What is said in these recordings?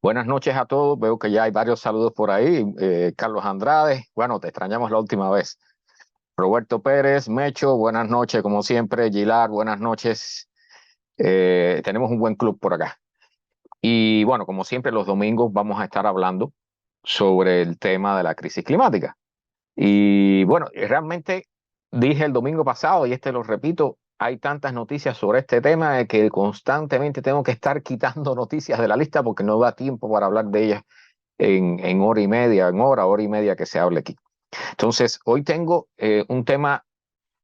Buenas noches a todos. Veo que ya hay varios saludos por ahí. Carlos Andrade, bueno, te extrañamos la última vez. Roberto Pérez, Mecho, buenas noches, como siempre. Gilar, buenas noches. Tenemos un buen club por acá. Y bueno, como siempre, los domingos vamos a estar hablando sobre el tema de la crisis climática. Y bueno, realmente dije el domingo pasado, y lo repito, hay tantas noticias sobre este tema que constantemente tengo que estar quitando noticias de la lista porque no da tiempo para hablar de ellas en hora y media, hora y media que se hable aquí. Entonces, hoy tengo un tema,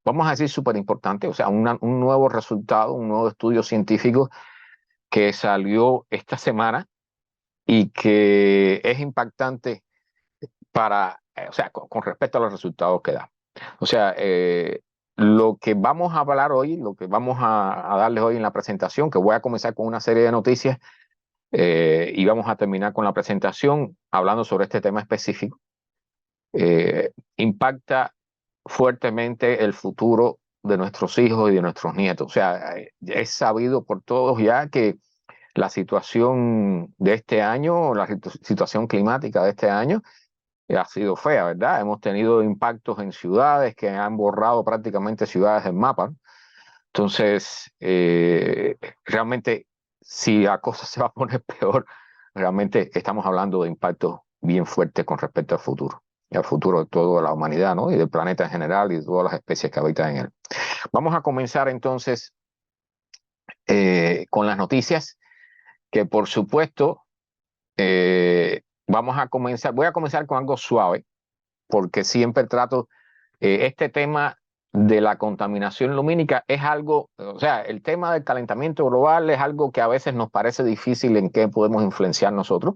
vamos a decir, súper importante, o sea, un nuevo resultado, un nuevo estudio científico que salió esta semana y que es impactante o sea, con respecto a los resultados que da. O sea, lo que vamos a hablar hoy, lo que vamos a darles hoy en la presentación, que voy a comenzar con una serie de noticias y vamos a terminar con la presentación hablando sobre este tema específico. Impacta fuertemente el futuro de nuestros hijos y de nuestros nietos. O sea, es sabido por todos ya que la situación de este año, la situación climática de este año, ha sido fea, ¿verdad? Hemos tenido impactos en ciudades que han borrado prácticamente ciudades del mapa. Entonces, realmente, si la cosa se va a poner peor, realmente estamos hablando de impactos bien fuertes con respecto al futuro y al futuro de toda la humanidad, ¿no? Y del planeta en general y de todas las especies que habitan en él. Vamos a comenzar entonces con las noticias, que por supuesto voy a comenzar con algo suave, porque siempre trato este tema de la contaminación lumínica es algo, o sea, el tema del calentamiento global es algo que a veces nos parece difícil en qué podemos influenciar nosotros,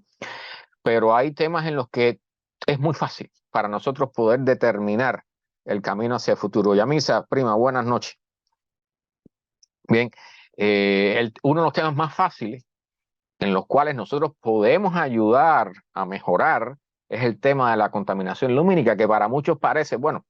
pero hay temas en los que es muy fácil para nosotros poder determinar el camino hacia el futuro. Yamisa, prima, buenas noches. Bien, uno de los temas más fáciles en los cuales nosotros podemos ayudar a mejorar es el tema de la contaminación lumínica, que para muchos parece, bueno,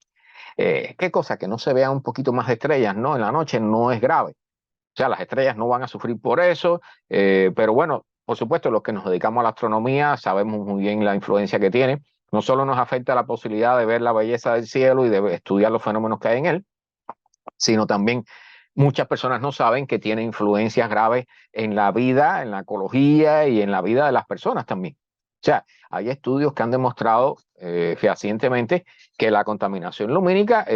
qué cosa, que no se vean un poquito más de estrellas, ¿no? En la noche no es grave. O sea, las estrellas no van a sufrir por eso, pero bueno, por supuesto, los que nos dedicamos a la astronomía sabemos muy bien la influencia que tiene. No solo nos afecta la posibilidad de ver la belleza del cielo y de estudiar los fenómenos que hay en él, sino también muchas personas no saben que tiene influencias graves en la vida, en la ecología y en la vida de las personas también. O sea, hay estudios que han demostrado fehacientemente que la contaminación lumínica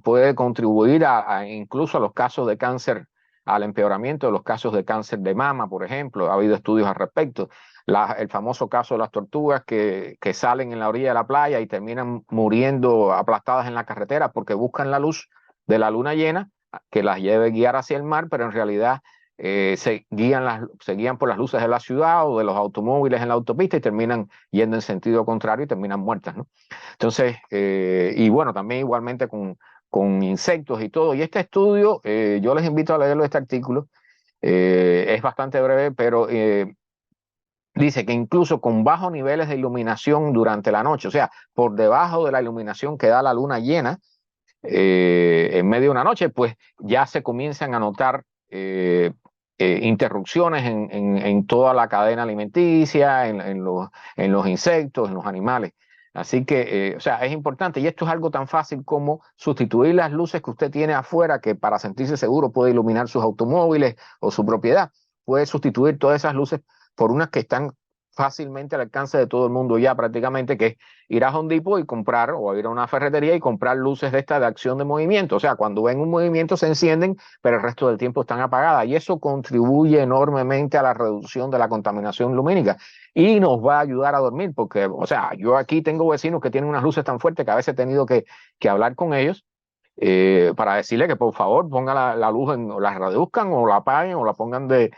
puede contribuir incluso a los casos de cáncer, al empeoramiento de los casos de cáncer de mama, por ejemplo. Ha habido estudios al respecto. El famoso caso de las tortugas que salen en la orilla de la playa y terminan muriendo aplastadas en la carretera porque buscan la luz de la luna llena que las lleve a guiar hacia el mar, pero en realidad se guían por las luces de la ciudad o de los automóviles en la autopista y terminan yendo en sentido contrario y terminan muertas, ¿no? Entonces, y bueno, también igualmente con insectos y todo. Y este estudio, yo les invito a leerlo, este artículo, es bastante breve, pero dice que incluso con bajos niveles de iluminación durante la noche, o sea, por debajo de la iluminación que da la luna llena, en medio de una noche, pues ya se comienzan a notar interrupciones en toda la cadena alimenticia, en los insectos, en los animales. Así que, o sea, es importante y esto es algo tan fácil como sustituir las luces que usted tiene afuera, que para sentirse seguro puede iluminar sus automóviles o su propiedad. Puede sustituir todas esas luces por unas que están fácilmente al alcance de todo el mundo ya prácticamente, que es ir a Home Depot y comprar, o ir a una ferretería y comprar luces de esta de acción de movimiento. O sea, cuando ven un movimiento se encienden, pero el resto del tiempo están apagadas. Y eso contribuye enormemente a la reducción de la contaminación lumínica y nos va a ayudar a dormir, porque, o sea, yo aquí tengo vecinos que tienen unas luces tan fuertes que a veces he tenido que hablar con ellos para decirle que por favor pongan la luz, o la reduzcan o la apaguen o la pongan de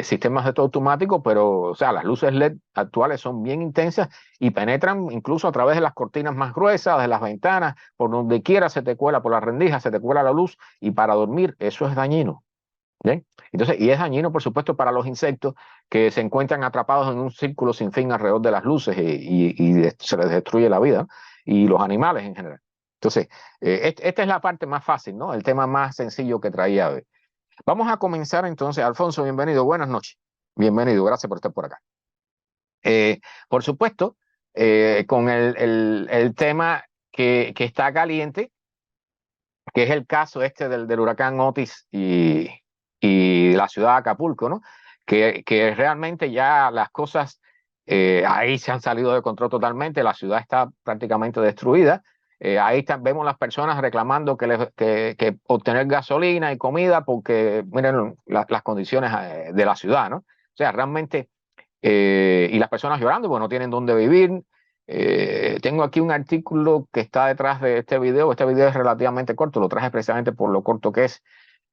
sistemas de todo automático, pero o sea, las luces LED actuales son bien intensas y penetran incluso a través de las cortinas más gruesas, de las ventanas, por donde quiera se te cuela, por las rendijas se te cuela la luz y para dormir eso es dañino. ¿Bien? Entonces, y es dañino, por supuesto, para los insectos que se encuentran atrapados en un círculo sin fin alrededor de las luces y se les destruye la vida, ¿no? Y los animales en general. Entonces, esta es la parte más fácil, ¿no? El tema más sencillo que traía hoy. Vamos a comenzar entonces. Alfonso, bienvenido. Buenas noches. bienvenido, gracias por estar por acá. Por supuesto, con el tema que está caliente, que es el caso este del huracán Otis y la ciudad de Acapulco, ¿no? Que realmente ya las cosas ahí se han salido de control totalmente, la ciudad está prácticamente destruida. Ahí vemos las personas reclamando que obtener gasolina y comida porque miren las condiciones de la ciudad, ¿no? O sea, realmente, y las personas llorando porque no tienen dónde vivir. Tengo aquí un artículo que está detrás de este video. Este video es relativamente corto, lo traje precisamente por lo corto que es,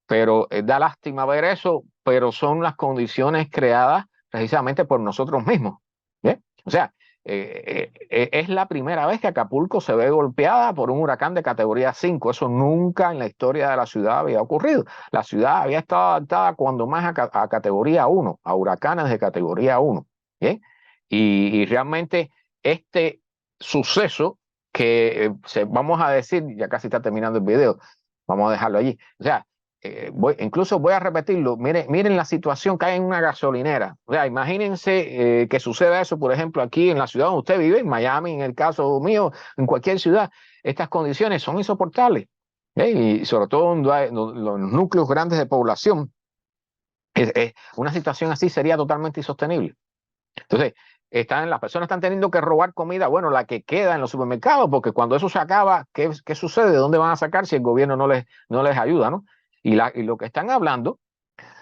pero da lástima ver eso, pero son las condiciones creadas precisamente por nosotros mismos. ¿Bien? O sea, es la primera vez que Acapulco se ve golpeada por un huracán de categoría 5. Eso nunca en la historia de la ciudad había ocurrido. La ciudad había estado adaptada cuando más a categoría 1, a huracanes de categoría 1. ¿Bien? Y realmente este suceso vamos a decir, ya casi está terminando el video, vamos a dejarlo allí. O sea, incluso voy a repetirlo, miren la situación que hay en una gasolinera. O sea, imagínense que suceda eso, por ejemplo, aquí en la ciudad donde usted vive, en Miami, en el caso mío, en cualquier ciudad. Estas condiciones son insoportables. Y sobre todo donde hay los núcleos grandes de población, una situación así sería totalmente insostenible. Entonces, las personas están teniendo que robar comida, bueno, la que queda en los supermercados, porque cuando eso se acaba, ¿qué sucede? ¿De dónde van a sacar si el gobierno no les ayuda, ¿no? Y lo que están hablando,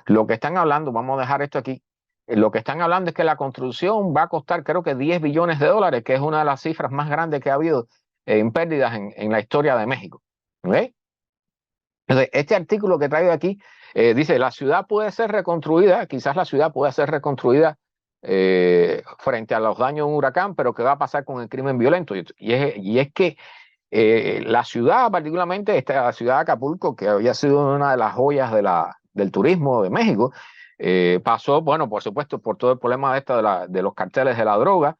vamos a dejar esto aquí, lo que están hablando es que la construcción va a costar creo que 10 billones de dólares, que es una de las cifras más grandes que ha habido en pérdidas en la historia de México. ¿Okay? Entonces, este artículo que traigo aquí dice, la ciudad puede ser reconstruida, quizás la ciudad pueda ser reconstruida frente a los daños de un huracán, pero ¿qué va a pasar con el crimen violento? Y es que la ciudad, particularmente la ciudad de Acapulco, que había sido una de las joyas del turismo de México, pasó, bueno, por supuesto, por todo el problema de los carteles de la droga,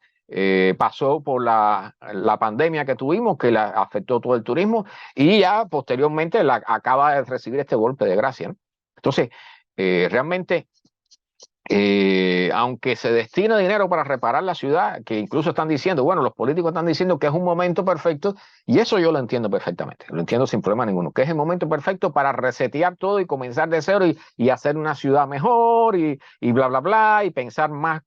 pasó por la pandemia que tuvimos, que afectó todo el turismo, y ya posteriormente acaba de recibir este golpe de gracia, ¿no? Entonces, realmente aunque se destina dinero para reparar la ciudad, que incluso están diciendo, bueno, los políticos están diciendo que es un momento perfecto, y eso yo lo entiendo perfectamente, lo entiendo sin problema ninguno, que es el momento perfecto para resetear todo y comenzar de cero y hacer una ciudad mejor y bla, bla, bla, y pensar más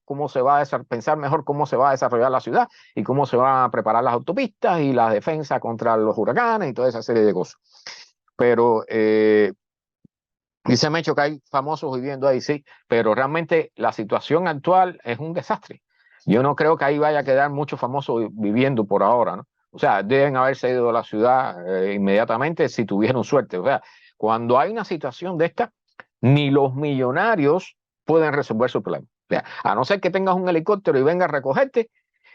pensar mejor cómo se va a desarrollar la ciudad y cómo se van a preparar las autopistas y la defensa contra los huracanes y toda esa serie de cosas. Pero dice Mecho que hay famosos viviendo ahí, sí, pero realmente la situación actual es un desastre. Yo no creo que ahí vaya a quedar muchos famosos viviendo por ahora, ¿no? O sea, deben haberse ido a la ciudad inmediatamente si tuvieron suerte. O sea, cuando hay una situación de esta, ni los millonarios pueden resolver su problema. O sea, a no ser que tengas un helicóptero y venga a recogerte,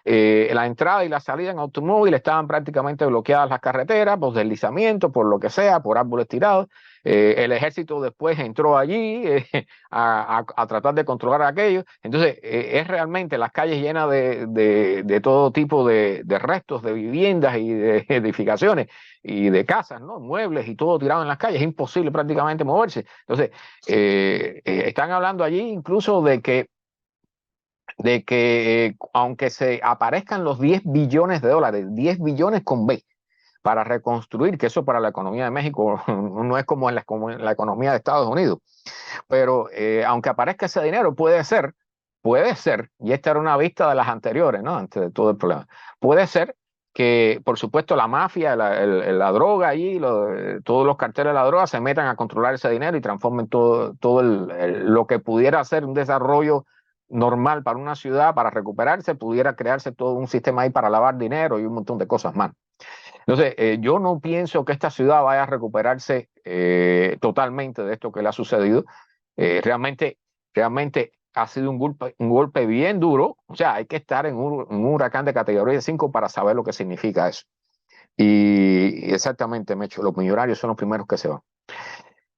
la entrada y la salida en automóvil estaban prácticamente bloqueadas las carreteras por deslizamiento, por lo que sea, por árboles tirados. El ejército después entró allí a tratar de controlar aquello. Entonces, es realmente las calles llenas de todo tipo de restos de viviendas y de edificaciones y de casas, ¿no? Muebles y todo tirado en las calles. Es imposible prácticamente moverse. Entonces, están hablando allí incluso de que aunque se aparezcan los 10 billones de dólares, 10 billones con B, para reconstruir, que eso para la economía de México no es como en la economía de Estados Unidos, pero aunque aparezca ese dinero, puede ser, y esta era una vista de las anteriores, ¿no? Antes de todo el problema, puede ser que, por supuesto, la mafia, la droga allí, todos los carteles de la droga se metan a controlar ese dinero y transformen todo lo que pudiera ser un desarrollo normal para una ciudad, para recuperarse, pudiera crearse todo un sistema ahí para lavar dinero y un montón de cosas más. Entonces, yo no pienso que esta ciudad vaya a recuperarse totalmente de esto que le ha sucedido. Realmente ha sido un golpe bien duro. O sea, hay que estar en un huracán de categoría 5 para saber lo que significa eso. Y exactamente, Mecho, los millonarios son los primeros que se van.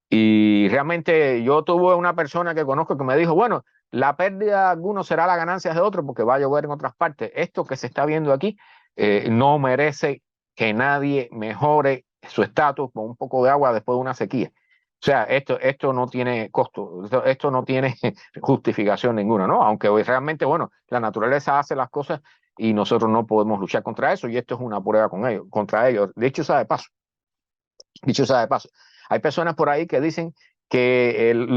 Y realmente yo tuve una persona que conozco que me dijo, bueno, la pérdida de algunos será la ganancia de otros porque va a llover en otras partes. Esto que se está viendo aquí no merece que nadie mejore su estatus con un poco de agua después de una sequía. O sea, esto no tiene costo, esto no tiene justificación ninguna, ¿no? Aunque hoy realmente, bueno, la naturaleza hace las cosas y nosotros no podemos luchar contra eso, y esto es una prueba con ellos, contra ellos. Dicho sea de paso, hay personas por ahí que dicen que,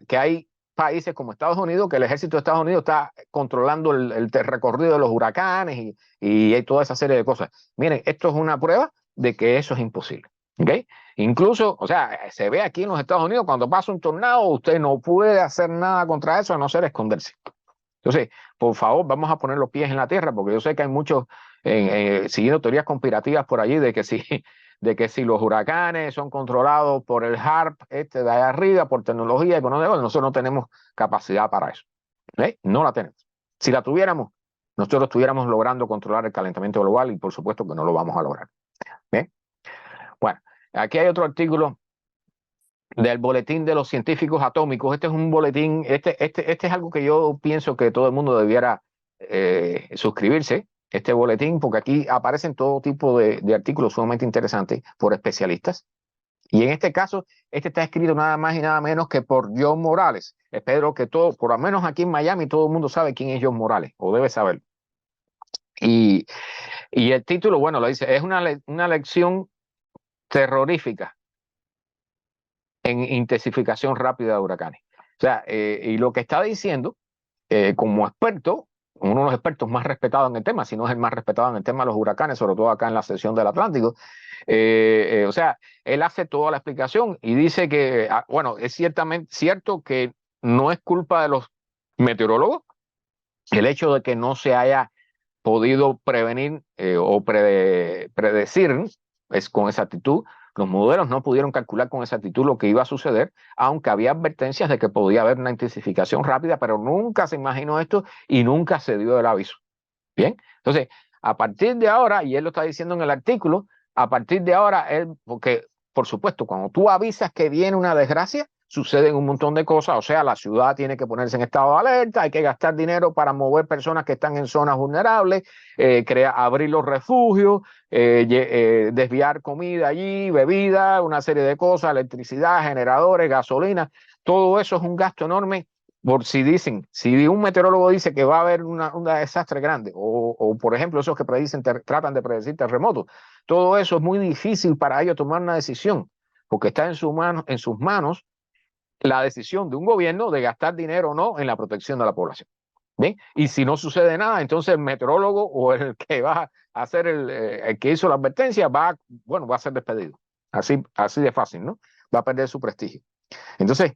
que hay países como Estados Unidos, que el ejército de Estados Unidos está controlando el recorrido de los huracanes y hay toda esa serie de cosas. Miren, esto es una prueba de que eso es imposible. ¿Ok? Incluso, o sea, se ve aquí en los Estados Unidos, cuando pasa un tornado, usted no puede hacer nada contra eso a no ser esconderse. Entonces, por favor, vamos a poner los pies en la tierra, porque yo sé que hay muchos siguiendo teorías conspirativas por allí de que si, de que si los huracanes son controlados por el HARP este de allá arriba, por tecnología económica, nosotros no tenemos capacidad para eso. No la tenemos. Si la tuviéramos, nosotros estuviéramos logrando controlar el calentamiento global y por supuesto que no lo vamos a lograr. ¿Bien? Bueno, aquí hay otro artículo del Boletín de los Científicos Atómicos. Este es un boletín, este es algo que yo pienso que todo el mundo debiera suscribirse, este boletín, porque aquí aparecen todo tipo de artículos sumamente interesantes por especialistas. Y en este caso, este está escrito nada más y nada menos que por John Morales. Espero que todo, por lo menos aquí en Miami, todo el mundo sabe quién es John Morales, o debe saberlo. Y, y el título, bueno, lo dice, es una lección terrorífica en intensificación rápida de huracanes. O sea, y lo que está diciendo, como experto, uno de los expertos más respetados en el tema, si no es el más respetado en el tema de los huracanes, sobre todo acá en la sección del Atlántico, o sea, él hace toda la explicación y dice que, bueno, es ciertamente cierto que no es culpa de los meteorólogos el hecho de que no se haya podido prevenir o predecir es con exactitud. Los modelos no pudieron calcular con exactitud lo que iba a suceder, aunque había advertencias de que podía haber una intensificación rápida, pero nunca se imaginó esto y nunca se dio el aviso. Bien, entonces, a partir de ahora, y él lo está diciendo en el artículo, a partir de ahora, porque por supuesto, cuando tú avisas que viene una desgracia, suceden un montón de cosas, o sea, la ciudad tiene que ponerse en estado de alerta, hay que gastar dinero para mover personas que están en zonas vulnerables, abrir los refugios, desviar comida allí, bebida, una serie de cosas, electricidad, generadores, gasolina, todo eso es un gasto enorme por si dicen, si un meteorólogo dice que va a haber un desastre grande, o por ejemplo esos que predicen, tratan de predecir terremotos, todo eso es muy difícil para ellos tomar una decisión, porque está en sus manos la decisión de un gobierno de gastar dinero o no en la protección de la población. ¿Bien? Y si no sucede nada, entonces el meteorólogo o el que va a hacer el que hizo la advertencia bueno, va a ser despedido. Así de fácil, ¿no? Va a perder su prestigio. Entonces,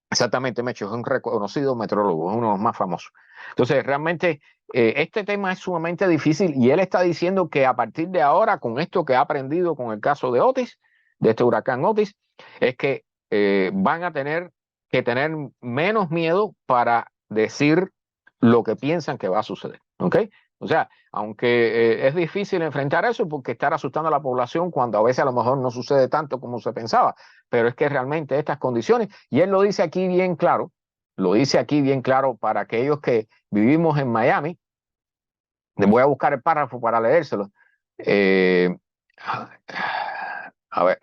exactamente, Mecho, es un reconocido meteorólogo, es uno de los más famosos. Entonces, realmente, este tema es sumamente difícil y él está diciendo que a partir de ahora, con esto que ha aprendido con el caso de Otis, de este huracán Otis, es que van a tener que tener menos miedo para decir lo que piensan que va a suceder. ¿Ok? O sea, aunque es difícil enfrentar eso porque estar asustando a la población cuando a veces a lo mejor no sucede tanto como se pensaba, pero es que realmente estas condiciones, y él lo dice aquí bien claro, lo dice aquí bien claro para aquellos que vivimos en Miami, voy a buscar el párrafo para leérselo. Eh, a ver,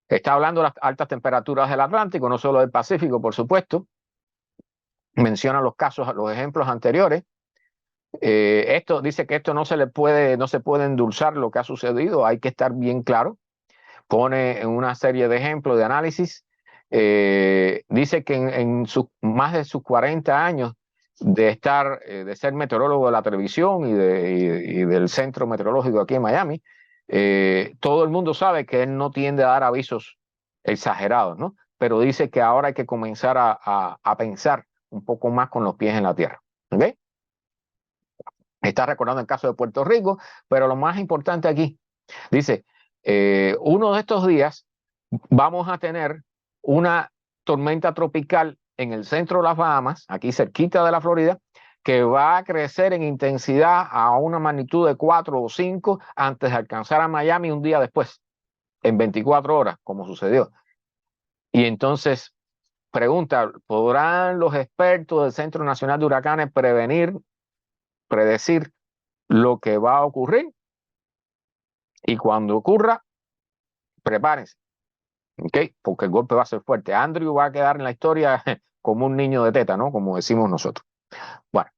está hablando de las altas temperaturas del Atlántico, no solo del Pacífico, por supuesto, menciona los casos, los ejemplos anteriores. Esto dice que esto no se puede endulzar lo que ha sucedido, hay que estar bien claro. Pone una serie de ejemplos de análisis. Dice que en más de sus 40 años de ser meteorólogo de la televisión y del centro meteorológico aquí en Miami, todo el mundo sabe que él no tiende a dar avisos exagerados, ¿no? Pero dice que ahora hay que comenzar a pensar un poco más con los pies en la tierra. ¿Ok? Está recordando el caso de Puerto Rico, pero lo más importante aquí, dice, uno de estos días vamos a tener una tormenta tropical en el centro de las Bahamas, aquí cerquita de la Florida, que va a crecer en intensidad a una magnitud de 4 o 5 antes de alcanzar a Miami un día después, en 24 horas, como sucedió. Y entonces, pregunta, ¿podrán los expertos del Centro Nacional de Huracanes predecir lo que va a ocurrir? Y cuando ocurra, prepárense, ¿ok? Porque el golpe va a ser fuerte. Andrew va a quedar en la historia como un niño de teta, ¿no? Como decimos nosotros. Bueno,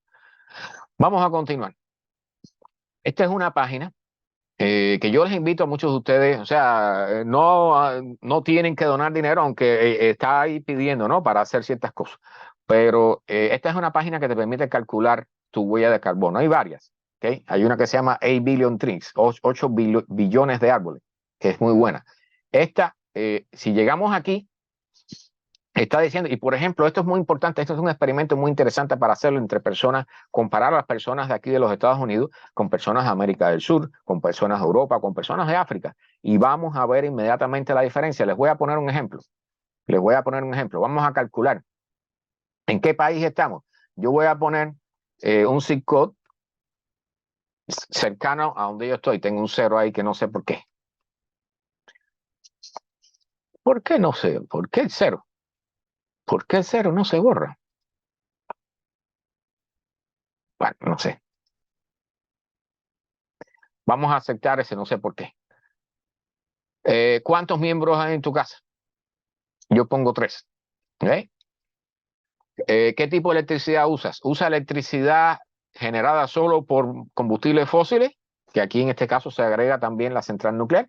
vamos a continuar. Esta es una página que yo les invito a muchos de ustedes, o sea, no tienen que donar dinero, aunque está ahí pidiendo, ¿no? Para hacer ciertas cosas. Pero esta es una página que te permite calcular tu huella de carbono. Hay varias, ¿ok? Hay una que se llama 8 billion trees, 8 billones de árboles, que es muy buena. Esta, si llegamos aquí, está diciendo, y por ejemplo, esto es muy importante, esto es un experimento muy interesante para hacerlo entre personas, comparar a las personas de aquí de los Estados Unidos con personas de América del Sur, con personas de Europa, con personas de África, y vamos a ver inmediatamente la diferencia. Les voy a poner un ejemplo, les voy a poner un ejemplo. Vamos a calcular en qué país estamos. Yo voy a poner un zip code cercano a donde yo estoy. Tengo un cero ahí que no sé por qué. ¿Por qué no sé? ¿Por qué el cero? ¿Por qué el cero no se borra? Bueno, no sé. Vamos a aceptar ese, no sé por qué. ¿Cuántos miembros hay en tu casa? Yo pongo 3. ¿Okay? ¿Qué tipo de electricidad usas? ¿Usa electricidad generada solo por combustibles fósiles? Que aquí en este caso se agrega también la central nuclear.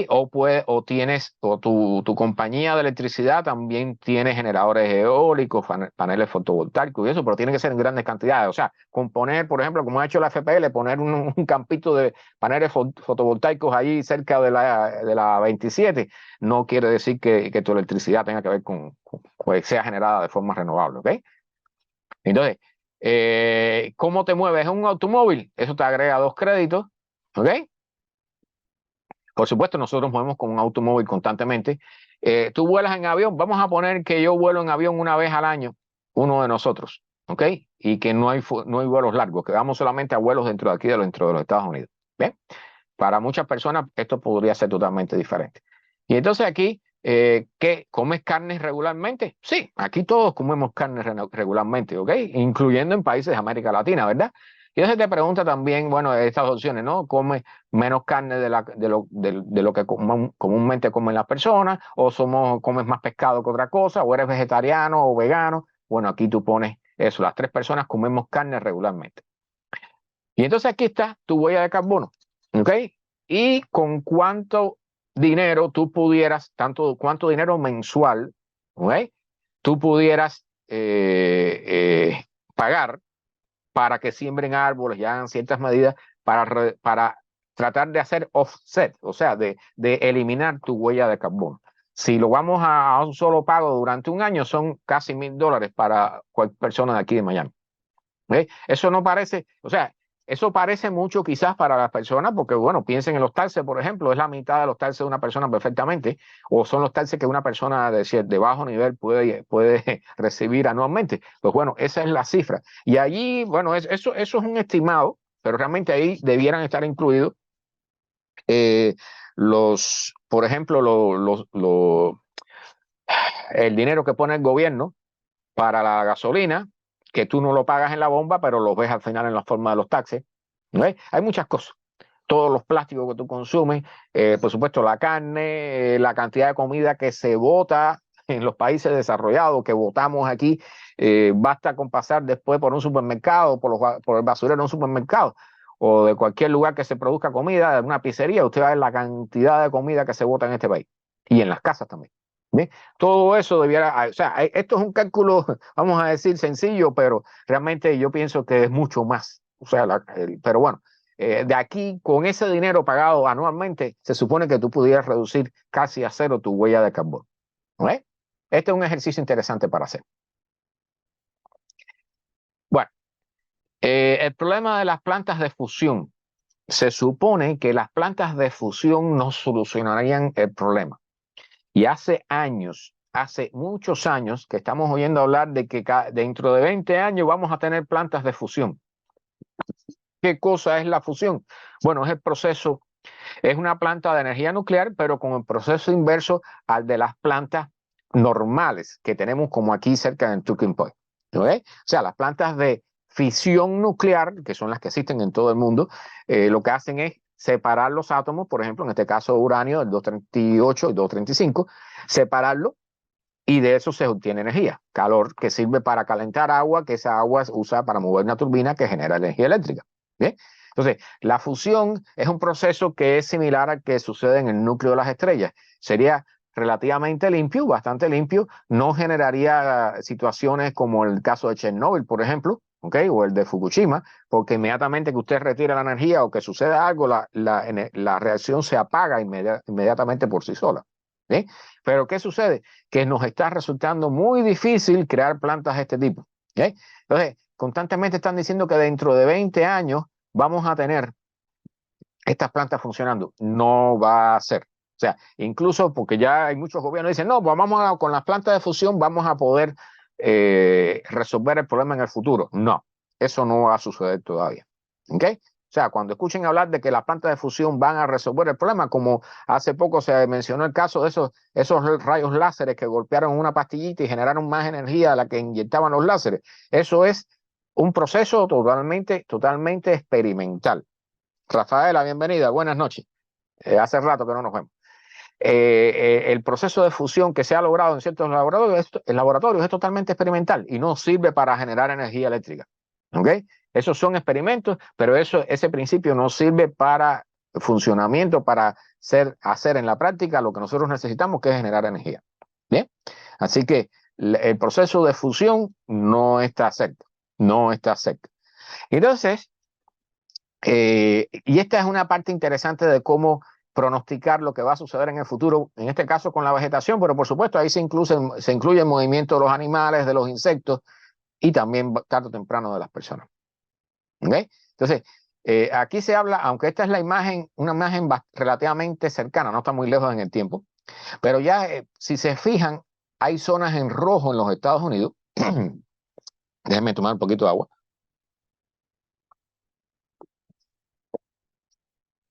O tienes, o tu compañía de electricidad también tiene generadores eólicos, paneles fotovoltaicos y eso, pero tiene que ser en grandes cantidades. O sea, componer, por ejemplo, como ha hecho la FPL, poner un campito de paneles fotovoltaicos ahí cerca de la 27, no quiere decir que tu electricidad tenga que ver que sea generada de forma renovable, ¿ok? Entonces, ¿cómo te mueves? ¿Es un automóvil? Eso te agrega 2 créditos, ¿ok? Por supuesto, nosotros movemos con un automóvil constantemente. Tú vuelas en avión, vamos a poner que yo vuelo en avión una vez al año, uno de nosotros, ¿ok? Y que no hay vuelos largos, que vamos solamente a vuelos dentro de los Estados Unidos. ¿Bien? Para muchas personas esto podría ser totalmente diferente. Y entonces aquí, ¿qué? ¿Comes carne regularmente? Sí, aquí todos comemos carne regularmente, ¿ok? Incluyendo en países de América Latina, ¿verdad? Y entonces te pregunta también, bueno, estas opciones, ¿no? ¿Comes menos carne de lo que comúnmente comen las personas? ¿O comes más pescado que otra cosa? ¿O eres vegetariano o vegano? Bueno, aquí tú pones eso, las 3 personas comemos carne regularmente. Y entonces aquí está tu huella de carbono, ¿ok? Y con cuánto dinero tú pudieras, cuánto dinero mensual, ¿ok? Tú pudieras pagar para que siembren árboles y hagan ciertas medidas para tratar de hacer offset, o sea, de eliminar tu huella de carbono. Si lo vamos a un solo pago durante un año, son casi $1,000 para cualquier persona de aquí de Miami. ¿Ve? Eso no parece, o sea, eso parece mucho quizás para las personas, porque bueno, piensen en los taxes, por ejemplo, es la mitad de los taxes de una persona perfectamente, o son los taxes que una persona de bajo nivel puede recibir anualmente. Pues bueno, esa es la cifra. Y allí, bueno, eso es un estimado, pero realmente ahí debieran estar incluidos eh, por ejemplo, el dinero que pone el gobierno para la gasolina, que tú no lo pagas en la bomba, pero lo ves al final en la forma de los taxes. ¿No? Hay muchas cosas. Todos los plásticos que tú consumes, por supuesto la carne, la cantidad de comida que se bota en los países desarrollados, que botamos aquí, basta con pasar después por un supermercado, por el basurero de un supermercado, o de cualquier lugar que se produzca comida, de una pizzería, usted va a ver la cantidad de comida que se bota en este país, y en las casas también. ¿Bien? Todo eso debiera, o sea, esto es un cálculo, vamos a decir, sencillo, pero realmente yo pienso que es mucho más. O sea, pero bueno, de aquí, con ese dinero pagado anualmente, se supone que tú pudieras reducir casi a cero tu huella de carbono. ¿No es? Este es un ejercicio interesante para hacer. Bueno, el problema de las plantas de fusión. Se supone que las plantas de fusión no solucionarían el problema. Y hace muchos años que estamos oyendo hablar de que dentro de 20 años vamos a tener plantas de fusión. ¿Qué cosa es la fusión? Bueno, es una planta de energía nuclear, pero con el proceso inverso al de las plantas normales que tenemos como aquí cerca de Turking Point. ¿Okay? O sea, las plantas de fisión nuclear, que son las que existen en todo el mundo, lo que hacen es separar los átomos, por ejemplo, en este caso uranio, el 238 y 235, separarlo y de eso se obtiene energía, calor que sirve para calentar agua, que esa agua se usa para mover una turbina que genera energía eléctrica. ¿Bien? Entonces, la fusión es un proceso que es similar al que sucede en el núcleo de las estrellas. Sería relativamente limpio, bastante limpio, no generaría situaciones como el caso de Chernobyl, por ejemplo, ¿okay? O el de Fukushima, porque inmediatamente que usted retira la energía o que suceda algo, la reacción se apaga inmediatamente por sí sola. ¿Sí? Pero ¿qué sucede? Que nos está resultando muy difícil crear plantas de este tipo. ¿Sí? Entonces, constantemente están diciendo que dentro de 20 años vamos a tener estas plantas funcionando. No va a ser. O sea, incluso porque ya hay muchos gobiernos que dicen, no, pues con las plantas de fusión vamos a poder resolver el problema en el futuro. No, eso no va a suceder todavía. ¿Ok? O sea, cuando escuchen hablar de que las plantas de fusión van a resolver el problema, como hace poco se mencionó el caso de esos rayos láseres que golpearon una pastillita y generaron más energía a la que inyectaban los láseres, eso es un proceso totalmente experimental. Rafaela, bienvenida, buenas noches. Hace rato que no nos vemos. El proceso de fusión que se ha logrado en ciertos laboratorios es totalmente experimental y no sirve para generar energía eléctrica. ¿Ok? Esos son experimentos, pero ese principio no sirve para funcionamiento, para hacer en la práctica lo que nosotros necesitamos, que es generar energía. ¿Bien? Así que el proceso de fusión no está cerca, no está cerca. Entonces, y esta es una parte interesante de cómo pronosticar lo que va a suceder en el futuro, en este caso con la vegetación, pero por supuesto ahí se incluye el movimiento de los animales, de los insectos y también tarde o temprano de las personas. ¿Okay? Entonces, aquí se habla, aunque esta es la imagen, una imagen relativamente cercana, no está muy lejos en el tiempo, pero ya si se fijan, hay zonas en rojo en los Estados Unidos. Déjenme tomar un poquito de agua.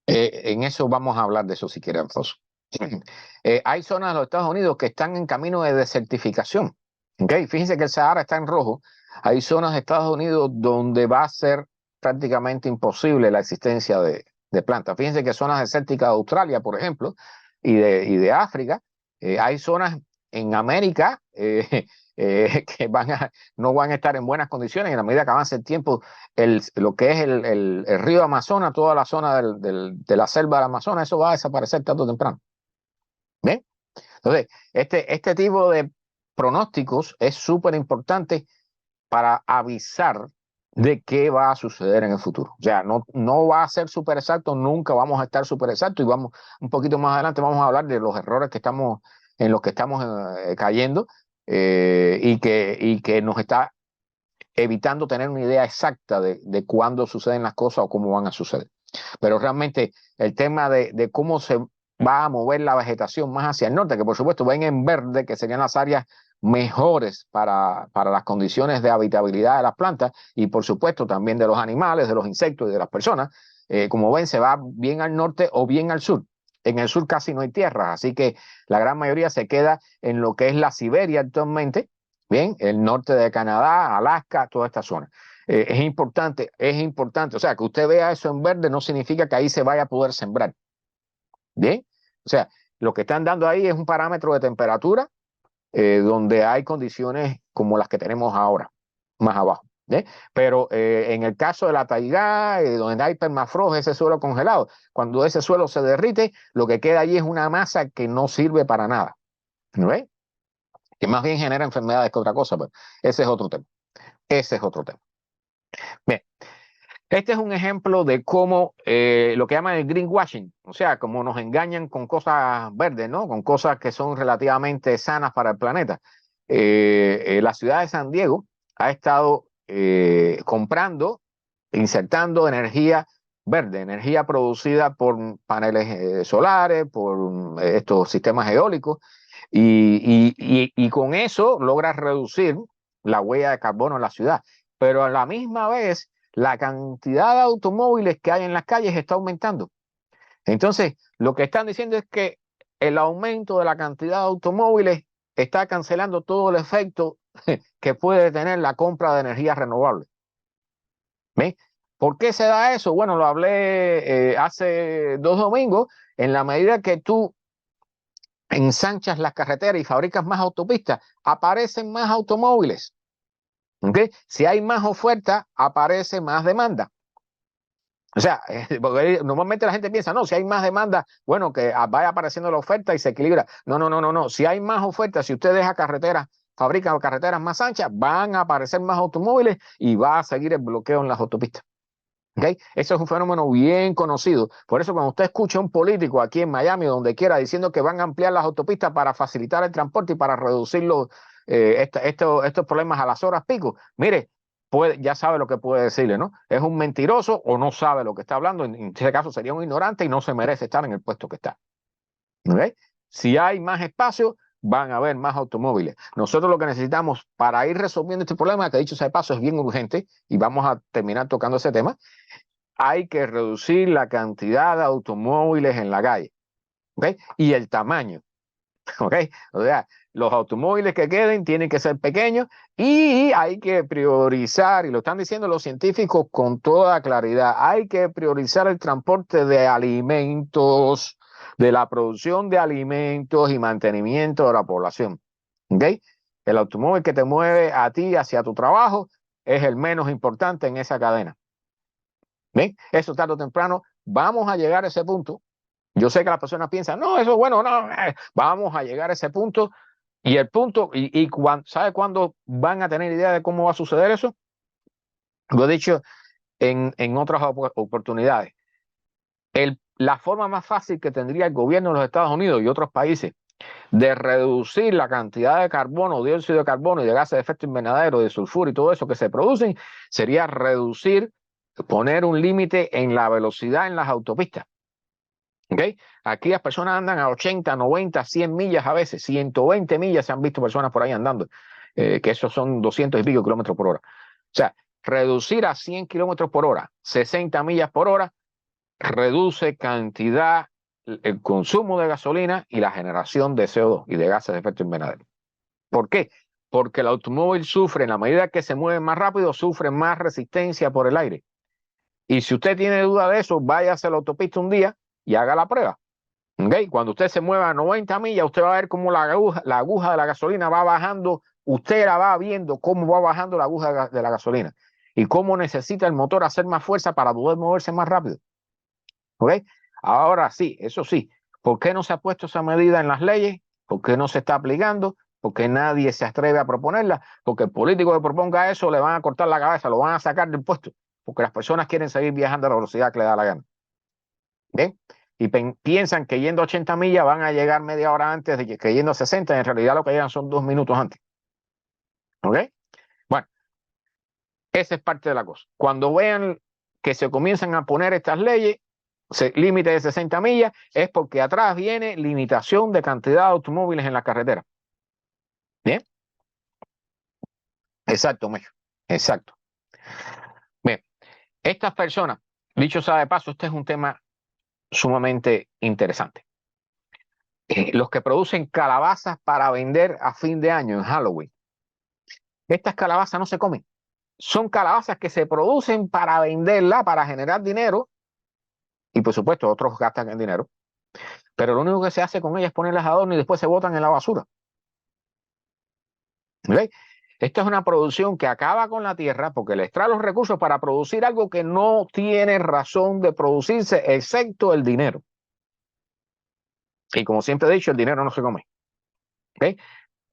En eso vamos a hablar de eso si quieren, Alfonso. Hay zonas de los Estados Unidos que están en camino de desertificación. ¿Okay? Fíjense que el Sahara está en rojo. Hay zonas de Estados Unidos donde va a ser prácticamente imposible la existencia de plantas. Fíjense que zonas desérticas de Australia, por ejemplo, y de África, hay zonas en América que no van a estar en buenas condiciones. Y en la medida que avance el tiempo, lo que es el río Amazonas, toda la zona de la selva del Amazonas, eso va a desaparecer tarde o temprano. ¿Bien? Entonces, este tipo de pronósticos es súper importante para avisar de qué va a suceder en el futuro. O sea, no va a ser súper exacto, nunca vamos a estar súper exacto y vamos un poquito más adelante vamos a hablar de los errores en los que estamos cayendo y que nos está evitando tener una idea exacta de cuándo suceden las cosas o cómo van a suceder. Pero realmente el tema de cómo se va a mover la vegetación más hacia el norte, que por supuesto ven en verde, que serían las áreas mejores para las condiciones de habitabilidad de las plantas y por supuesto también de los animales, de los insectos y de las personas. Como ven, se va bien al norte o bien al sur. En el sur casi no hay tierras, así que la gran mayoría se queda en lo que es la Siberia actualmente, bien, el norte de Canadá, Alaska, toda esta zona. Es importante, o sea, que usted vea eso en verde no significa que ahí se vaya a poder sembrar. Bien, o sea, lo que están dando ahí es un parámetro de temperatura donde hay condiciones como las que tenemos ahora, más abajo. ¿Bien? Pero en el caso de la taigá, donde hay permafrost, ese suelo congelado, cuando ese suelo se derrite, lo que queda allí es una masa que no sirve para nada. ¿No ves? Que más bien genera enfermedades que otra cosa, pero ese es otro tema. Ese es otro tema. Bien, este es un ejemplo de cómo lo que llaman el greenwashing, o sea, cómo nos engañan con cosas verdes, ¿no? Con cosas que son relativamente sanas para el planeta. La ciudad de San Diego ha estado comprando, insertando energía verde, energía producida por paneles solares, por estos sistemas eólicos, y con eso logra reducir la huella de carbono en la ciudad. Pero a la misma vez, la cantidad de automóviles que hay en las calles está aumentando. Entonces, lo que están diciendo es que el aumento de la cantidad de automóviles está cancelando todo el efecto que puede tener la compra de energías renovables. ¿Ven? ¿Por qué se da eso? Bueno, lo hablé hace 2 domingos. En la medida que tú ensanchas las carreteras y fabricas más autopistas, aparecen más automóviles. ¿Okay? Si hay más oferta, aparece más demanda. O sea, porque normalmente la gente piensa, no, si hay más demanda, bueno, que vaya apareciendo la oferta y se equilibra. No, no, no, no, no. Si hay más oferta, si usted deja carreteras, fabrica carreteras más anchas, van a aparecer más automóviles y va a seguir el bloqueo en las autopistas. ¿Okay? Eso es un fenómeno bien conocido. Por eso cuando usted escucha a un político aquí en Miami, donde quiera, diciendo que van a ampliar las autopistas para facilitar el transporte y para reducir estos problemas a las horas pico, mire, ya sabe lo que puede decirle, ¿no? Es un mentiroso o no sabe lo que está hablando. En este caso sería un ignorante y no se merece estar en el puesto que está. ¿Okay? Si hay más espacio, van a haber más automóviles. Nosotros lo que necesitamos para ir resolviendo este problema, que dicho sea de paso es bien urgente, y vamos a terminar tocando ese tema, hay que reducir la cantidad de automóviles en la calle, ¿okay? Y el tamaño, ¿okay? O sea, los automóviles que queden tienen que ser pequeños y hay que priorizar, y lo están diciendo los científicos con toda claridad, hay que priorizar el transporte de alimentos, de la producción de alimentos y mantenimiento de la población, ¿okay? El automóvil que te mueve a ti hacia tu trabajo es el menos importante en esa cadena. ¿Ven? Eso tarde o temprano vamos a llegar a ese punto. Yo sé que las personas piensan, no, eso es bueno, no, vamos a llegar a ese punto. Y el punto, ¿sabe cuándo van a tener idea de cómo va a suceder eso? Lo he dicho en otras oportunidades. La forma más fácil que tendría el gobierno de los Estados Unidos y otros países de reducir la cantidad de carbono, dióxido de carbono y de gases de efecto invernadero, de sulfuro y todo eso que se producen, sería poner un límite en la velocidad en las autopistas. ¿Okay? Aquí las personas andan a 80, 90, 100 millas a veces, 120 millas se han visto personas por ahí andando, que esos son 200 y pico kilómetros por hora. O sea, reducir a 100 kilómetros por hora, 60 millas por hora, reduce cantidad, el consumo de gasolina y la generación de CO2 y de gases de efecto invernadero. ¿Por qué? Porque el automóvil sufre, en la medida que se mueve más rápido, sufre más resistencia por el aire. Y si usted tiene duda de eso, váyase a la autopista un día y haga la prueba. ¿Okay? Cuando usted se mueva a 90 millas, usted va a ver cómo la aguja de la gasolina va bajando, usted la va viendo cómo va bajando la aguja de la gasolina y cómo necesita el motor hacer más fuerza para poder moverse más rápido. ¿Okay? Ahora sí, eso sí, ¿por qué no se ha puesto esa medida en las leyes? ¿Por qué no se está aplicando? Porque nadie se atreve a proponerla, porque el político que proponga eso le van a cortar la cabeza, lo van a sacar del puesto, porque las personas quieren seguir viajando a la velocidad que le da la gana. ¿Ven? Y piensan que yendo a 80 millas van a llegar media hora antes de que yendo a 60, en realidad lo que llegan son 2 minutos antes. ¿Ok? Bueno, esa es parte de la cosa. Cuando vean que se comienzan a poner estas leyes, límite de 60 millas, es porque atrás viene limitación de cantidad de automóviles en la carretera. ¿Bien? Exacto, Mecho. Exacto. Bien, estas personas, dicho sea de paso, este es un tema sumamente interesante. Los que producen calabazas para vender a fin de año en Halloween. Estas calabazas no se comen. Son calabazas que se producen para venderla, para generar dinero. Y por supuesto, otros gastan el dinero. Pero lo único que se hace con ellas es ponerlas adorno y después se botan en la basura. ¿Okay? Esta es una producción que acaba con la tierra porque le extrae los recursos para producir algo que no tiene razón de producirse, excepto el dinero. Y como siempre he dicho, el dinero no se come. ¿Okay?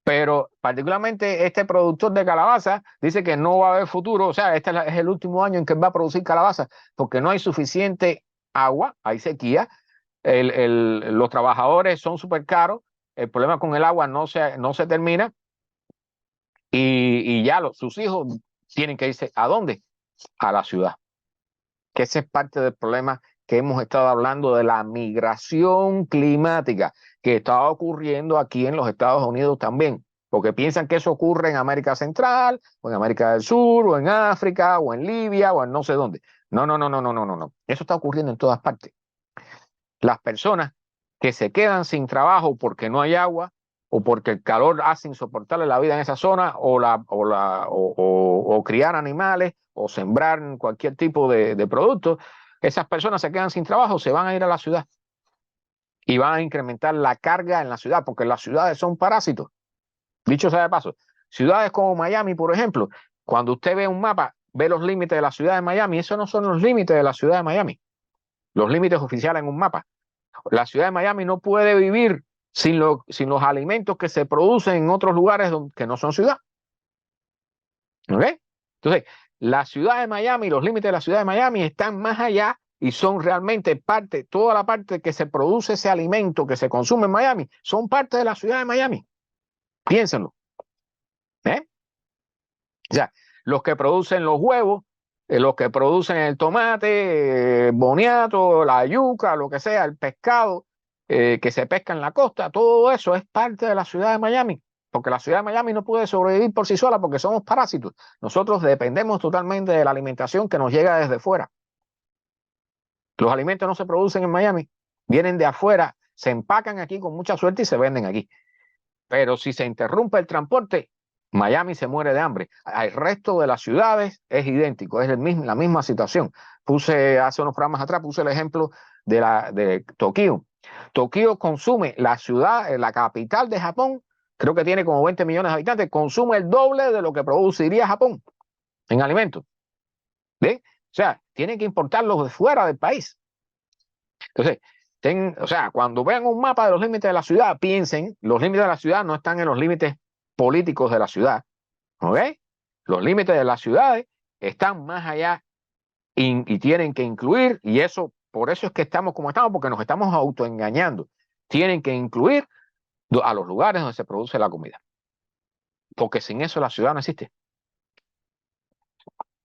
Pero particularmente este productor de calabaza dice que no va a haber futuro, o sea, este es el último año en que va a producir calabaza porque no hay suficiente agua, hay sequía, los trabajadores son súper caros, el problema con el agua no se termina y ya sus hijos tienen que irse ¿a dónde? A la ciudad. Que ese es parte del problema que hemos estado hablando de la migración climática que está ocurriendo aquí en los Estados Unidos también, porque piensan que eso ocurre en América Central, o en América del Sur, o en África, o en Libia, o en no sé dónde. No, no, no, no, no, no, no, no. Eso está ocurriendo en todas partes. Las personas que se quedan sin trabajo porque no hay agua, o porque el calor hace insoportable la vida en esa zona, o criar animales, o sembrar cualquier tipo de producto, esas personas se quedan sin trabajo, se van a ir a la ciudad y van a incrementar la carga en la ciudad, porque las ciudades son parásitos. Dicho sea de paso, ciudades como Miami, por ejemplo, cuando usted ve un mapa, ve los límites de la ciudad de Miami, esos no son los límites de la ciudad de Miami, los límites oficiales en un mapa. La ciudad de Miami no puede vivir sin los alimentos que se producen en otros lugares que no son ciudad. ¿Ok? Entonces, la ciudad de Miami, los límites de la ciudad de Miami están más allá y son realmente parte, toda la parte que se produce ese alimento que se consume en Miami, son parte de la ciudad de Miami. Piénsenlo. ¿Eh? O sea, los que producen los huevos, los que producen el tomate, boniato, la yuca, lo que sea, el pescado que se pesca en la costa, todo eso es parte de la ciudad de Miami, porque la ciudad de Miami no puede sobrevivir por sí sola porque somos parásitos. Nosotros dependemos totalmente de la alimentación que nos llega desde fuera. Los alimentos no se producen en Miami, vienen de afuera, se empacan aquí con mucha suerte y se venden aquí. Pero si se interrumpe el transporte, Miami se muere de hambre. El resto de las ciudades es idéntico, es la misma situación. Hace unos programas atrás, puse el ejemplo de Tokio. Tokio consume, la ciudad, la capital de Japón, creo que tiene como 20 millones de habitantes, consume el doble de lo que produciría Japón en alimentos. ¿Ven? O sea, tienen que importarlos de fuera del país. Entonces, o sea, cuando vean un mapa de los límites de la ciudad, piensen, los límites de la ciudad no están en los límites políticos de la ciudad, ¿ok? Los límites de las ciudades están más allá y tienen que incluir, y eso, por eso es que estamos como estamos, porque nos estamos autoengañando. Tienen que incluir a los lugares donde se produce la comida, porque sin eso la ciudad no existe.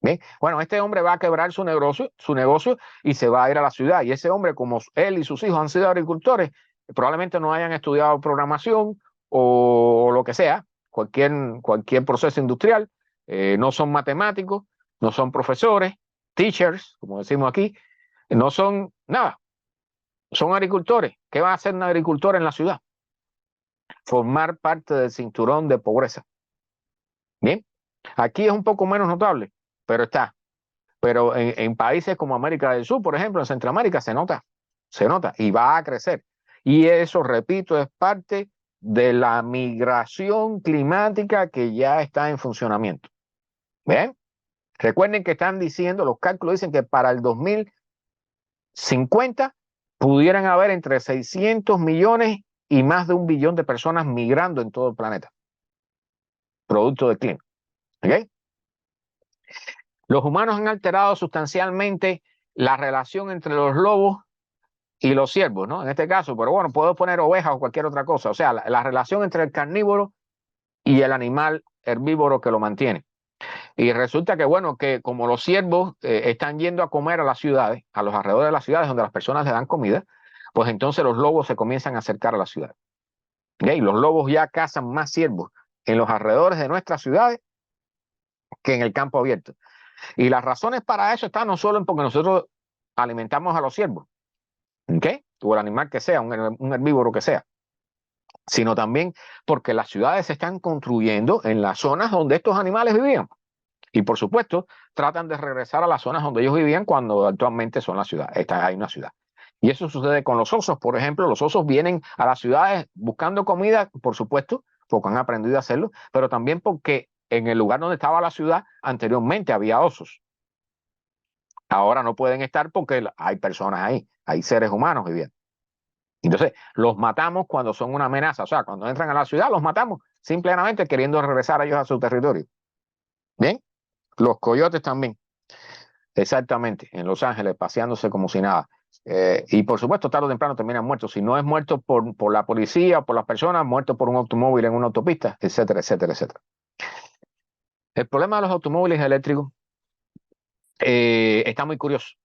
¿Bien? Bueno, este hombre va a quebrar su negocio y se va a ir a la ciudad. Y ese hombre, como él y sus hijos han sido agricultores, probablemente no hayan estudiado programación o lo que sea, cualquier proceso industrial, no son matemáticos, no son profesores, teachers, como decimos aquí, no son nada, son agricultores. ¿Qué va a hacer un agricultor en la ciudad? Formar parte del cinturón de pobreza. Bien, aquí es un poco menos notable, pero está. Pero en países como América del Sur, por ejemplo, en Centroamérica, se nota y va a crecer. Y eso, repito, es parte de la migración climática que ya está en funcionamiento. ¿Ven? Recuerden que están diciendo, los cálculos dicen que para el 2050 pudieran haber entre 600 millones y más de 1 billón de personas migrando en todo el planeta, producto del clima. ¿Ok? Los humanos han alterado sustancialmente la relación entre los lobos y los ciervos, ¿no? En este caso, pero bueno, puedo poner ovejas o cualquier otra cosa. O sea, la relación entre el carnívoro y el animal herbívoro que lo mantiene. Y resulta que, bueno, que como los ciervos están yendo a comer a las ciudades, a los alrededores de las ciudades donde las personas le dan comida, pues entonces los lobos se comienzan a acercar a la ciudad. ¿Okay? Los lobos ya cazan más ciervos en los alrededores de nuestras ciudades que en el campo abierto. Y las razones para eso están no solo en porque nosotros alimentamos a los ciervos, ¿okay? O el animal que sea, un herbívoro que sea, sino también porque las ciudades se están construyendo en las zonas donde estos animales vivían. Y por supuesto, tratan de regresar a las zonas donde ellos vivían cuando actualmente son la ciudad. Hay una ciudad. Y eso sucede con los osos, por ejemplo. Los osos vienen a las ciudades buscando comida, por supuesto, porque han aprendido a hacerlo, pero también porque en el lugar donde estaba la ciudad anteriormente había osos. Ahora no pueden estar porque hay personas ahí, hay seres humanos viviendo. Entonces, los matamos cuando son una amenaza. O sea, cuando entran a la ciudad, los matamos, simplemente queriendo regresar a ellos a su territorio. ¿Bien? Los coyotes también. Exactamente, en Los Ángeles, paseándose como si nada. Y por supuesto, tarde o temprano terminan muertos. Si no es muerto por la policía o por las personas, muerto por un automóvil en una autopista, etcétera, etcétera, etcétera. El problema de los automóviles eléctricos está muy curioso.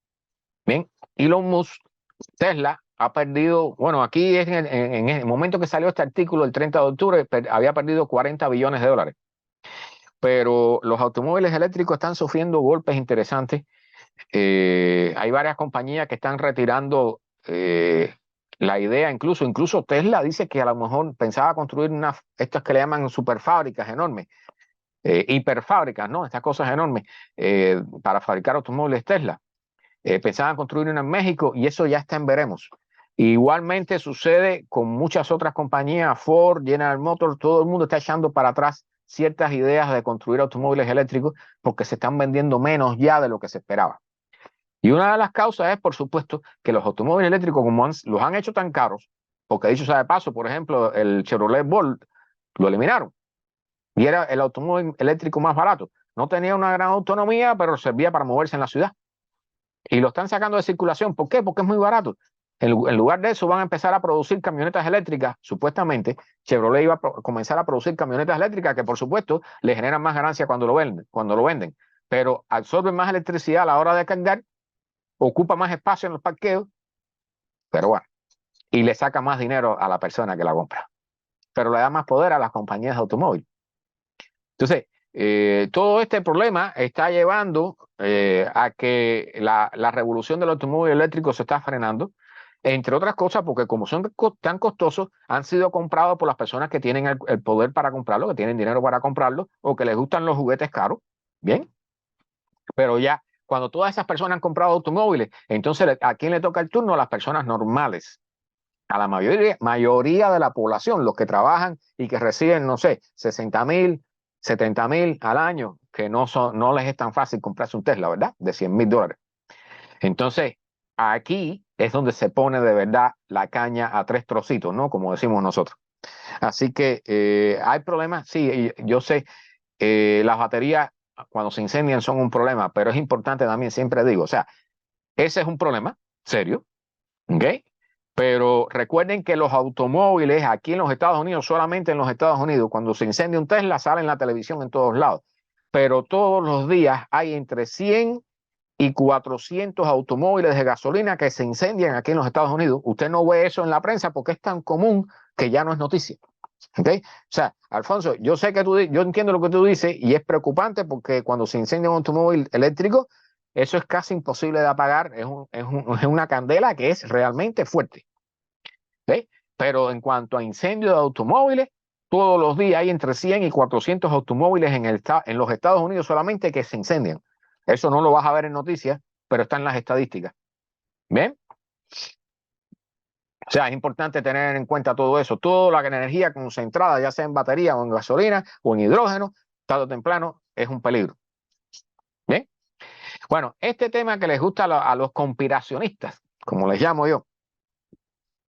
Bien, Elon Musk, Tesla, ha perdido, bueno, aquí es en el momento que salió este artículo, el 30 de octubre, había perdido 40 billones de dólares. Pero los automóviles eléctricos están sufriendo golpes interesantes. Hay varias compañías que están retirando La idea, incluso Tesla dice que a lo mejor pensaba construir estas que le llaman superfábricas enormes, hiperfábricas, ¿no? Estas cosas enormes para fabricar automóviles Tesla. Pensaban construir una en México y eso ya está en veremos. Igualmente sucede con muchas otras compañías, Ford, General Motors, todo el mundo está echando para atrás ciertas ideas de construir automóviles eléctricos porque se están vendiendo menos ya de lo que se esperaba. Y una de las causas es, por supuesto, que los automóviles eléctricos, como los han hecho tan caros, porque dicho sea de paso, por ejemplo, el Chevrolet Bolt lo eliminaron y era el automóvil eléctrico más barato. No tenía una gran autonomía, pero servía para moverse en la ciudad. Y lo están sacando de circulación. ¿Por qué? Porque es muy barato. En lugar de eso van a empezar a producir camionetas eléctricas, supuestamente. Chevrolet iba a comenzar a producir camionetas eléctricas que por supuesto le generan más ganancia cuando lo venden, pero absorben más electricidad a la hora de cargar, ocupa más espacio en los parqueos, pero bueno, y le saca más dinero a la persona que la compra. Pero le da más poder a las compañías de automóvil. Entonces, todo este problema está llevando a que la revolución del automóvil eléctrico se está frenando, entre otras cosas porque como son tan costosos, han sido comprados por las personas que tienen el poder para comprarlo, que tienen dinero para comprarlo, o que les gustan los juguetes caros, ¿bien? Pero ya, cuando todas esas personas han comprado automóviles, entonces ¿a quién le toca el turno? A las personas normales, a la mayoría de la población, los que trabajan y que reciben, no sé, 60,000, 70,000 al año, que no les es tan fácil comprarse un Tesla, ¿verdad? De $100,000. Entonces, aquí es donde se pone de verdad la caña a tres trocitos, ¿no? Como decimos nosotros. Así que hay problemas, sí, yo sé, las baterías cuando se incendian son un problema, pero es importante también, siempre digo, o sea, ese es un problema serio, ¿ok? Pero recuerden que los automóviles aquí en los Estados Unidos, solamente en los Estados Unidos, cuando se incendia un Tesla, sale en la televisión en todos lados. Pero todos los días hay entre 100 y 400 automóviles de gasolina que se incendian aquí en los Estados Unidos. Usted no ve eso en la prensa porque es tan común que ya no es noticia. ¿Okay? O sea, Alfonso, yo sé que yo entiendo lo que tú dices y es preocupante porque cuando se incendia un automóvil eléctrico, eso es casi imposible de apagar, es una candela que es realmente fuerte. ¿Okay? Pero en cuanto a incendios de automóviles, todos los días hay entre 100 y 400 automóviles en los Estados Unidos solamente que se incendian. Eso no lo vas a ver en noticias, pero está en las estadísticas. ¿Bien? O sea, es importante tener en cuenta todo eso. Toda la energía concentrada, ya sea en batería o en gasolina o en hidrógeno, tarde o temprano es un peligro. ¿Bien? Bueno, este tema que les gusta a los conspiracionistas, como les llamo yo,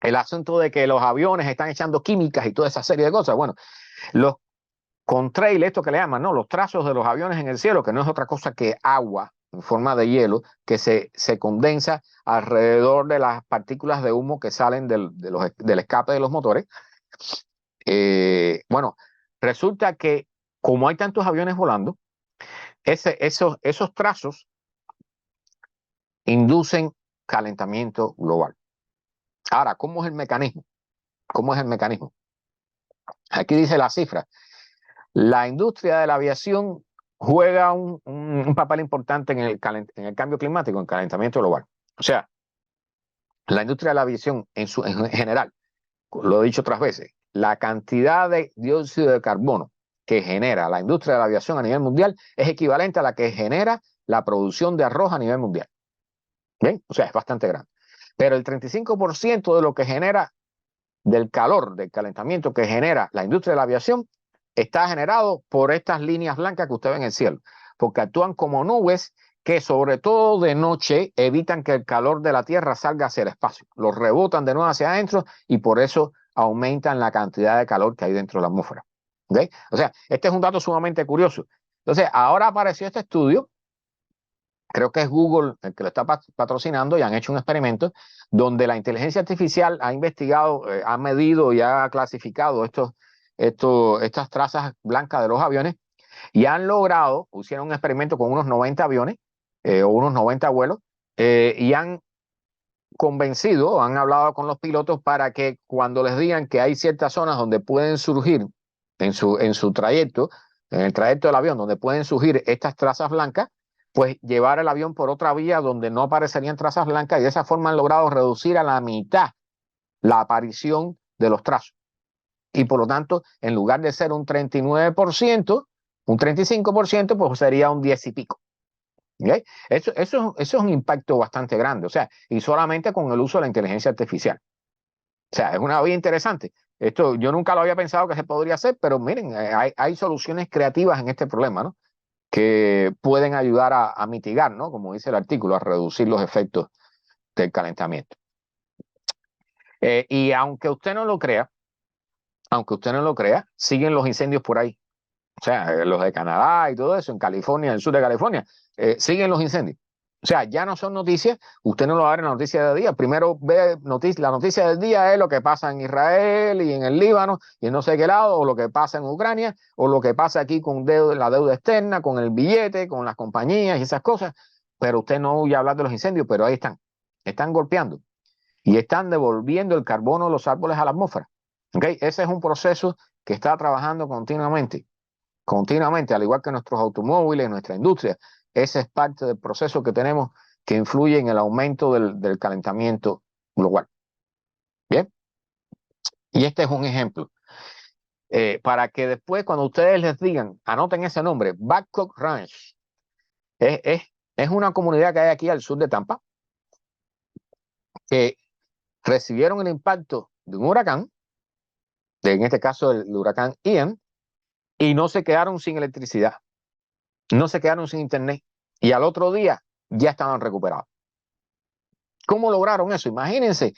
el asunto de que los aviones están echando químicas y toda esa serie de cosas. Bueno, los contrails, esto que le llaman, ¿no? Los trazos de los aviones en el cielo, que no es otra cosa que agua en forma de hielo que se condensa alrededor de las partículas de humo que salen del escape de los motores. Bueno, resulta que como hay tantos aviones volando, esos trazos inducen calentamiento global. Ahora, ¿cómo es el mecanismo? ¿Cómo es el mecanismo? Aquí dice la cifra. La industria de la aviación juega un papel importante en el cambio climático, en el calentamiento global. O sea, la industria de la aviación en general, lo he dicho otras veces, la cantidad de dióxido de carbono que genera la industria de la aviación a nivel mundial es equivalente a la que genera la producción de arroz a nivel mundial. ¿Bien? O sea, es bastante grande. Pero el 35% de lo que genera del calor, del calentamiento que genera la industria de la aviación, está generado por estas líneas blancas que usted ve en el cielo, porque actúan como nubes que sobre todo de noche evitan que el calor de la Tierra salga hacia el espacio, lo rebotan de nuevo hacia adentro y por eso aumentan la cantidad de calor que hay dentro de la atmósfera. ¿Okay? O sea, este es un dato sumamente curioso. Entonces, ahora apareció este estudio, creo que es Google el que lo está patrocinando y han hecho un experimento donde la inteligencia artificial ha investigado, ha medido y ha clasificado estas trazas blancas de los aviones y han logrado, hicieron un experimento con unos 90 aviones o unos 90 vuelos y han convencido, han hablado con los pilotos para que cuando les digan que hay ciertas zonas donde pueden surgir en su trayecto, en el trayecto del avión, donde pueden surgir estas trazas blancas, pues llevar el avión por otra vía donde no aparecerían trazas blancas y de esa forma han logrado reducir a la mitad la aparición de los trazos. Y por lo tanto, en lugar de ser un 39%, un 35%, pues sería un 10 y pico. ¿Okay? Eso es un impacto bastante grande, o sea, y solamente con el uso de la inteligencia artificial. O sea, es una vía interesante. Esto yo nunca lo había pensado que se podría hacer, pero miren, hay soluciones creativas en este problema, ¿no? Que pueden ayudar a mitigar, ¿no? Como dice el artículo, a reducir los efectos del calentamiento. Y aunque usted no lo crea, siguen los incendios por ahí. O sea, los de Canadá y todo eso, en California, en el sur de California, siguen los incendios. O sea, ya no son noticias, usted no lo va a ver en la noticia del día. Primero ve la noticia del día es lo que pasa en Israel y en el Líbano y en no sé qué lado, o lo que pasa en Ucrania, o lo que pasa aquí con la deuda externa, con el billete, con las compañías y esas cosas. Pero usted no oye hablar de los incendios, pero ahí están golpeando y están devolviendo el carbono de los árboles a la atmósfera. ¿Okay? Ese es un proceso que está trabajando continuamente, al igual que nuestros automóviles, nuestra industria. Ese es parte del proceso que tenemos que influye en el aumento del calentamiento global. Bien, y este es un ejemplo. Para que después, cuando ustedes les digan, anoten ese nombre, Babcock Ranch, es una comunidad que hay aquí al sur de Tampa, que recibieron el impacto de un huracán, en este caso el huracán Ian, y no se quedaron sin electricidad, no se quedaron sin internet, y al otro día ya estaban recuperados. ¿Cómo lograron eso? Imagínense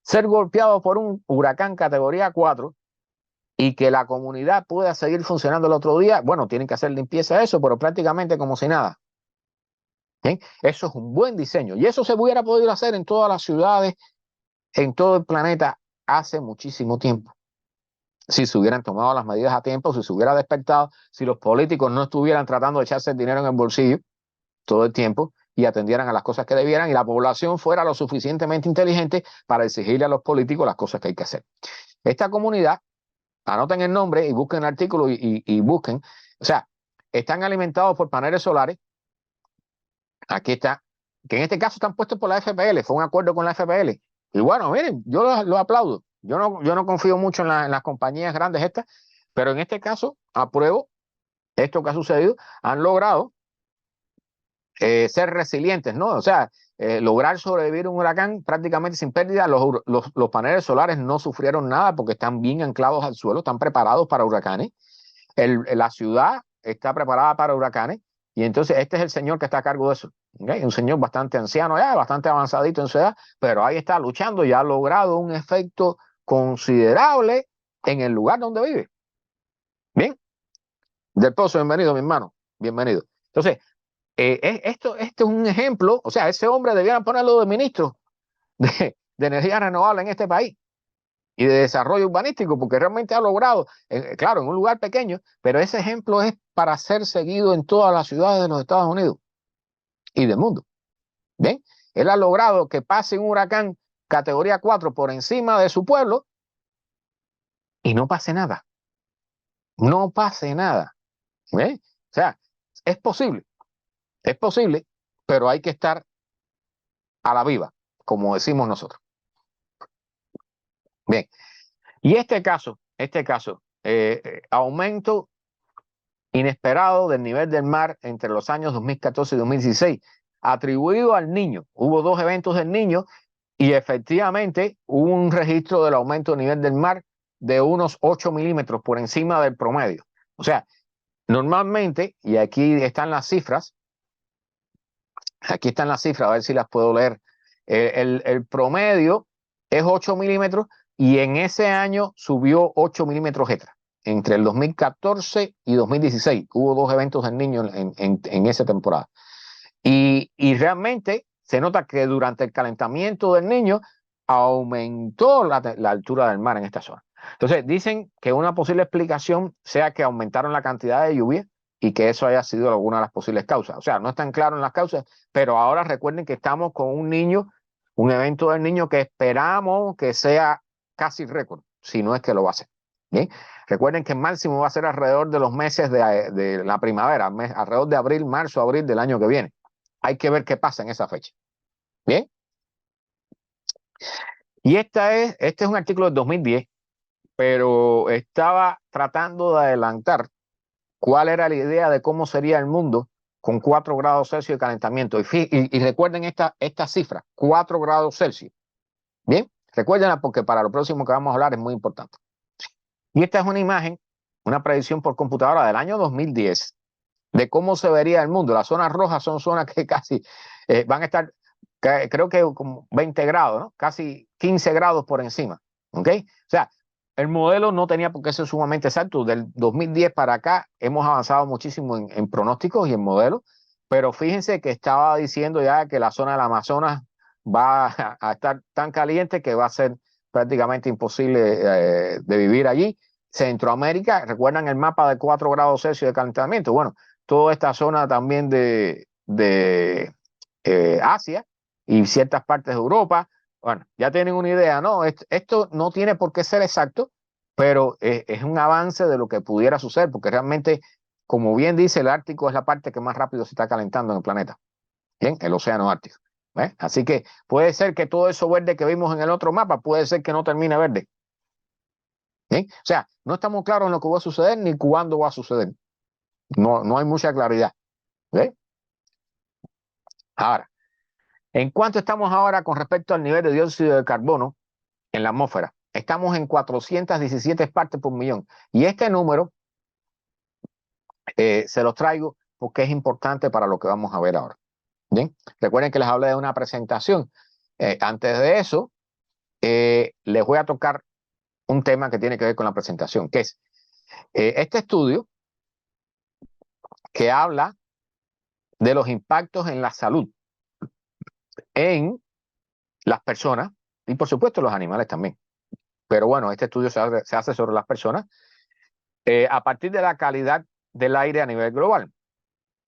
ser golpeados por un huracán categoría 4 y que la comunidad pueda seguir funcionando el otro día. Bueno, tienen que hacer limpieza de eso, pero prácticamente como si nada. ¿Bien? Eso es un buen diseño y eso se hubiera podido hacer en todas las ciudades, en todo el planeta hace muchísimo tiempo. Si se hubieran tomado las medidas a tiempo, si se hubiera despertado, si los políticos no estuvieran tratando de echarse el dinero en el bolsillo todo el tiempo y atendieran a las cosas que debieran y la población fuera lo suficientemente inteligente para exigirle a los políticos las cosas que hay que hacer. Esta comunidad, anoten el nombre y busquen el artículo y busquen, o sea, están alimentados por paneles solares. Aquí está, que en este caso están puestos por la FPL, fue un acuerdo con la FPL. Y bueno, miren, yo lo aplaudo. Yo no confío mucho en las compañías grandes estas, pero en este caso apruebo esto que ha sucedido. Han logrado ser resilientes, ¿no? O sea, lograr sobrevivir a un huracán prácticamente sin pérdida. Los paneles solares no sufrieron nada porque están bien anclados al suelo, están preparados para huracanes. La ciudad está preparada para huracanes y entonces este es el señor que está a cargo de eso. ¿Okay? Un señor bastante anciano ya, bastante avanzadito en su edad, pero ahí está luchando y ha logrado un efecto considerable en el lugar donde vive. Bien, Del Pozo, bienvenido, mi hermano, bienvenido. Entonces, esto es un ejemplo, o sea, ese hombre debieran ponerlo de ministro de energía renovable en este país y de desarrollo urbanístico, porque realmente ha logrado, claro, en un lugar pequeño, pero ese ejemplo es para ser seguido en todas las ciudades de los Estados Unidos y del mundo. Bien, él ha logrado que pase un huracán categoría 4 por encima de su pueblo y no pase nada. No pase nada. ¿Bien? O sea, es posible, pero hay que estar a la viva, como decimos nosotros. Bien, y este caso, aumento inesperado del nivel del mar entre los años 2014 y 2016, atribuido al Niño. Hubo dos eventos del Niño y efectivamente hubo un registro del aumento del nivel del mar de unos 8 milímetros por encima del promedio. O sea, normalmente, y aquí están las cifras, a ver si las puedo leer, el promedio es 8 milímetros y en ese año subió 8 milímetros extra. Entre el 2014 y 2016 hubo dos eventos del Niño en esa temporada. Y realmente se nota que durante el calentamiento del Niño aumentó la altura del mar en esta zona. Entonces dicen que una posible explicación sea que aumentaron la cantidad de lluvia y que eso haya sido alguna de las posibles causas. O sea, no están claros en las causas, pero ahora recuerden que estamos con un niño, un evento del Niño que esperamos que sea casi récord, si no es que lo va a ser. ¿Bien? Recuerden que el máximo va a ser alrededor de los meses de la primavera, alrededor de abril, marzo, abril del año que viene. Hay que ver qué pasa en esa fecha. Bien. Y este es un artículo del 2010, pero estaba tratando de adelantar cuál era la idea de cómo sería el mundo con 4 grados Celsius de calentamiento. Y recuerden esta cifra, 4 grados Celsius. Bien, recuérdenla porque para lo próximo que vamos a hablar es muy importante. Y esta es una imagen, una predicción por computadora del año 2010 de cómo se vería el mundo. Las zonas rojas son zonas que casi van a estar, creo que como 20 grados, ¿no? Casi 15 grados por encima. ¿Ok? O sea, el modelo no tenía por qué ser sumamente exacto. Del 2010 para acá hemos avanzado muchísimo en pronósticos y en modelos, pero fíjense que estaba diciendo ya que la zona del Amazonas va a estar tan caliente que va a ser prácticamente imposible de vivir allí. Centroamérica, ¿recuerdan el mapa de 4 grados Celsius de calentamiento? Bueno, toda esta zona también de Asia y ciertas partes de Europa. Bueno, ya tienen una idea, ¿no? Esto no tiene por qué ser exacto, pero es un avance de lo que pudiera suceder, porque realmente, como bien dice, el Ártico es la parte que más rápido se está calentando en el planeta, ¿bien? El océano Ártico. ¿Ves? Así que puede ser que todo eso verde que vimos en el otro mapa, puede ser que no termine verde. ¿Bien? O sea, no estamos claros en lo que va a suceder ni cuándo va a suceder. No hay mucha claridad. ¿Ves? Ahora, ¿en cuánto estamos ahora con respecto al nivel de dióxido de carbono en la atmósfera? Estamos en 417 partes por millón. Y este número se los traigo porque es importante para lo que vamos a ver ahora. Bien, recuerden que les hablé de una presentación. Antes de eso, les voy a tocar un tema que tiene que ver con la presentación, que es este estudio que habla de los impactos en la salud en las personas y por supuesto los animales también. Pero bueno, este estudio se hace sobre las personas a partir de la calidad del aire a nivel global.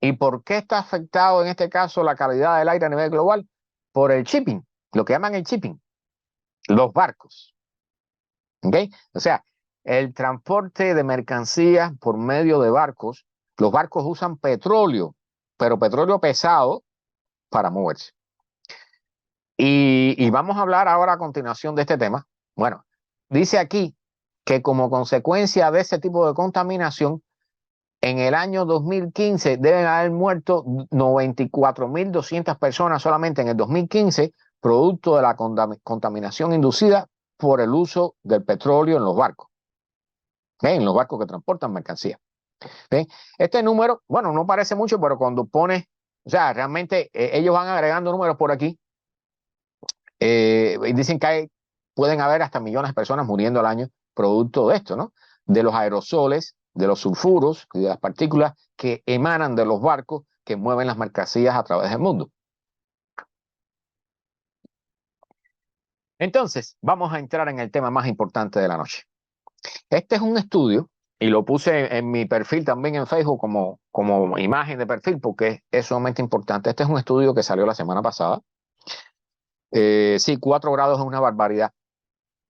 ¿Y por qué está afectado en este caso la calidad del aire a nivel global? Por el shipping, lo que llaman el shipping, los barcos. ¿Ok? O sea, el transporte de mercancías por medio de barcos, los barcos usan petróleo, pero petróleo pesado para moverse. Y vamos a hablar ahora a continuación de este tema. Bueno, dice aquí que como consecuencia de ese tipo de contaminación, en el año 2015 deben haber muerto 94.200 personas solamente en el 2015, producto de la contaminación inducida por el uso del petróleo en los barcos, en los barcos que transportan mercancías. Este número, bueno, no parece mucho, pero cuando pones, o sea, realmente ellos van agregando números por aquí y dicen que pueden haber hasta millones de personas muriendo al año producto de esto, ¿no? De los aerosoles, de los sulfuros y de las partículas que emanan de los barcos que mueven las mercancías a través del mundo. Entonces, vamos a entrar en el tema más importante de la noche. Este es un estudio, y lo puse en mi perfil también en Facebook como imagen de perfil, porque es sumamente importante. Este es un estudio que salió la semana pasada. Sí, 4 grados es una barbaridad.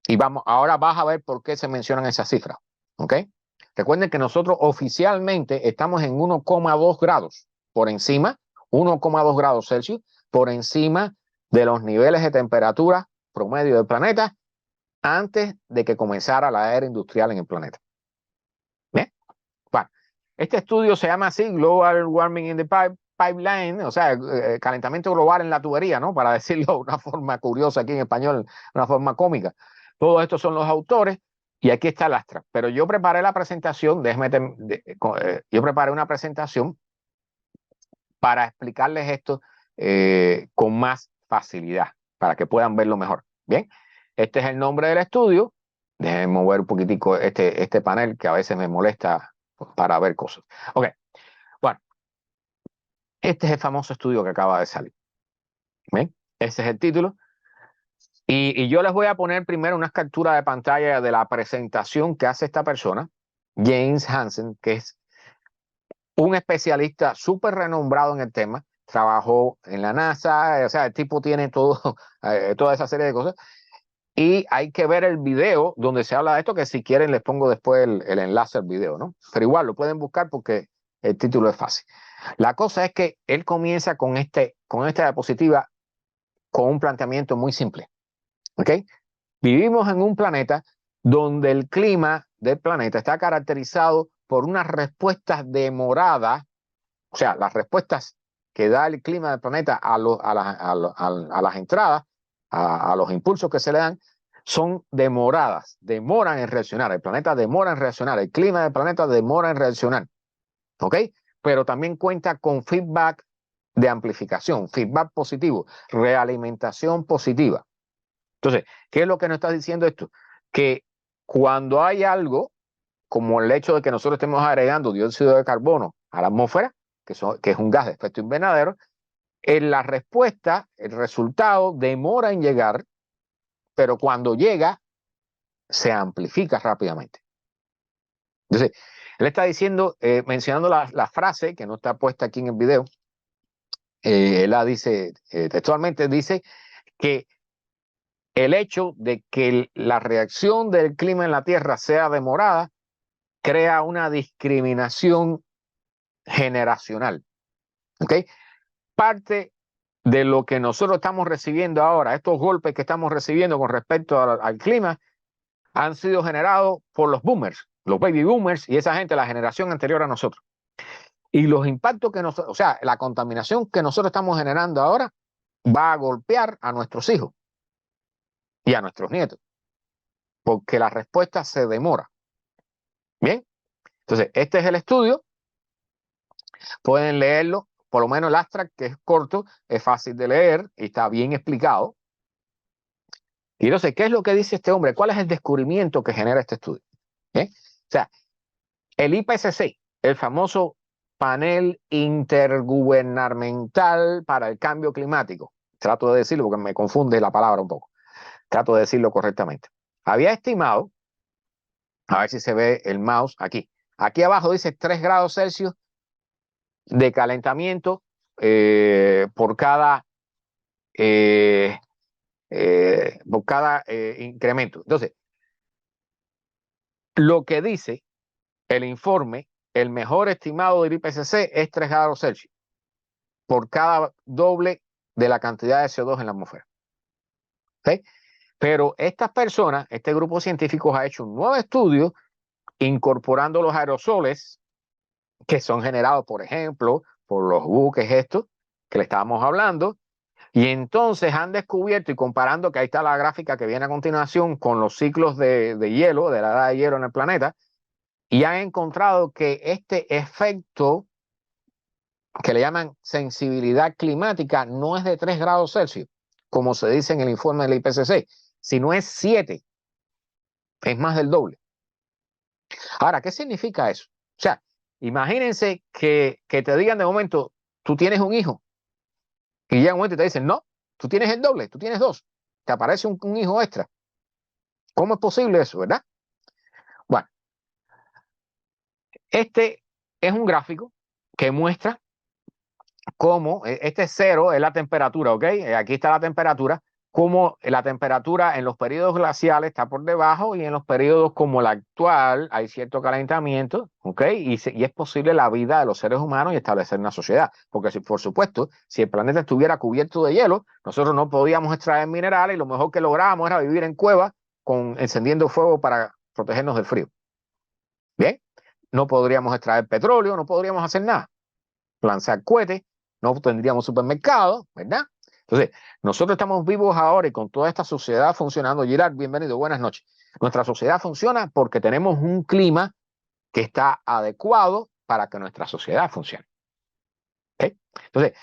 Y vamos, ahora vas a ver por qué se mencionan esas cifras. ¿Ok? Recuerden que nosotros oficialmente estamos en 1,2 grados por encima, 1,2 grados Celsius, por encima de los niveles de temperatura promedio del planeta antes de que comenzara la era industrial en el planeta. ¿Bien? Bueno, este estudio se llama así, Global Warming in the Pipeline, o sea, calentamiento global en la tubería, ¿no? Para decirlo de una forma curiosa aquí en español, una forma cómica. Todos estos son los autores y aquí está el Astra. Pero yo preparé la presentación, yo preparé una presentación para explicarles esto con más facilidad, para que puedan verlo mejor. Bien, este es el nombre del estudio. Déjenme mover un poquitico este panel que a veces me molesta para ver cosas. Ok, bueno, este es el famoso estudio que acaba de salir. ¿Ven? Ese es el título. Y yo les voy a poner primero unas capturas de pantalla de la presentación que hace esta persona, James Hansen, que es un especialista súper renombrado en el tema. Trabajó en la NASA, o sea, el tipo tiene toda esa serie de cosas. Y hay que ver el video donde se habla de esto, que si quieren les pongo después el enlace al video, ¿no? Pero igual lo pueden buscar porque el título es fácil. La cosa es que él comienza con esta diapositiva con un planteamiento muy simple, ¿ok? Vivimos en un planeta donde el clima del planeta está caracterizado por unas respuestas demoradas, o sea, las respuestas que da el clima del planeta a las entradas, a los impulsos que se le dan, son demoradas, demoran en reaccionar. El planeta demora en reaccionar, el clima del planeta demora en reaccionar. ¿Ok? Pero también cuenta con feedback de amplificación, feedback positivo, realimentación positiva. Entonces, ¿qué es lo que nos está diciendo esto? Que cuando hay algo, como el hecho de que nosotros estemos agregando dióxido de carbono a la atmósfera, que es un gas de efecto invernadero, en la respuesta, el resultado demora en llegar, pero cuando llega, se amplifica rápidamente. Entonces, él está diciendo, mencionando la frase que no está puesta aquí en el video, él la dice, textualmente dice que el hecho de que la reacción del clima en la Tierra sea demorada crea una discriminación generacional. ¿Ok? Parte de lo que nosotros estamos recibiendo ahora, estos golpes que estamos recibiendo con respecto al clima, han sido generados por los boomers, los baby boomers y esa gente, la generación anterior a nosotros. Y los impactos que nosotros, o sea, la contaminación que nosotros estamos generando ahora va a golpear a nuestros hijos y a nuestros nietos, porque la respuesta se demora. Bien, entonces este es el estudio, pueden leerlo, por lo menos el abstract, que es corto, es fácil de leer y está bien explicado. Y entonces, ¿qué es lo que dice este hombre? ¿Cuál es el descubrimiento que genera este estudio? ¿Bien? O sea, el IPCC, el famoso Panel Intergubernamental para el Cambio Climático, trato de decirlo porque me confunde la palabra un poco, trato de decirlo correctamente, había estimado, a ver si se ve el mouse aquí, aquí abajo dice 3 grados Celsius de calentamiento por cada incremento. Entonces, lo que dice el informe, el mejor estimado del IPCC es 3 grados Celsius por cada doble de la cantidad de CO2 en la atmósfera. ¿Okay? Pero estas personas, este grupo de científicos ha hecho un nuevo estudio incorporando los aerosoles que son generados, por ejemplo, por los buques estos que le estábamos hablando, y entonces han descubierto y comparando, que ahí está la gráfica que viene a continuación con los ciclos de hielo, de la edad de hielo en el planeta, y han encontrado que este efecto que le llaman sensibilidad climática no es de 3 grados Celsius, como se dice en el informe del IPCC, sino es 7, es más del doble. Ahora, ¿qué significa eso? O sea, imagínense que te digan de momento, tú tienes un hijo, y llega un momento y te dicen, no, tú tienes el doble, tú tienes 2, te aparece un hijo extra. ¿Cómo es posible eso, verdad? Bueno, este es un gráfico que muestra cómo, este es 0, es la temperatura, ¿ok? Aquí está la temperatura, cómo la temperatura en los periodos glaciales está por debajo y en los periodos como el actual hay cierto calentamiento, ¿ok? Y es posible la vida de los seres humanos y establecer una sociedad. Porque, si, por supuesto, si el planeta estuviera cubierto de hielo, nosotros no podíamos extraer minerales y lo mejor que lográbamos era vivir en cuevas encendiendo fuego para protegernos del frío. Bien, no podríamos extraer petróleo, no podríamos hacer nada. Lanzar cohetes, no tendríamos supermercados, ¿verdad? Entonces, nosotros estamos vivos ahora y con toda esta sociedad funcionando. Girard, bienvenido, buenas noches. Nuestra sociedad funciona porque tenemos un clima que está adecuado para que nuestra sociedad funcione. ¿Okay? Entonces,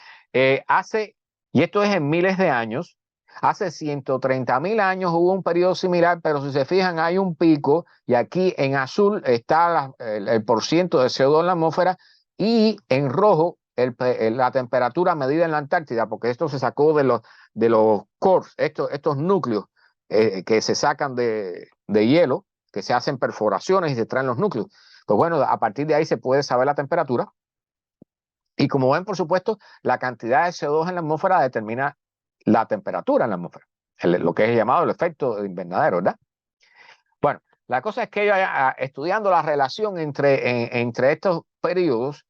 y esto es en miles de años, hace 130.000 años hubo un periodo similar, pero si se fijan hay un pico y aquí en azul está el porciento de CO2 en la atmósfera y en rojo la temperatura medida en la Antártida, porque esto se sacó de los cores, estos núcleos que se sacan de hielo, que se hacen perforaciones y se traen los núcleos. Pues bueno, a partir de ahí se puede saber la temperatura. Y como ven, por supuesto, la cantidad de CO2 en la atmósfera determina la temperatura en la atmósfera, lo que es llamado el efecto invernadero, ¿verdad? Bueno, la cosa es que ellos, estudiando la relación entre estos periodos,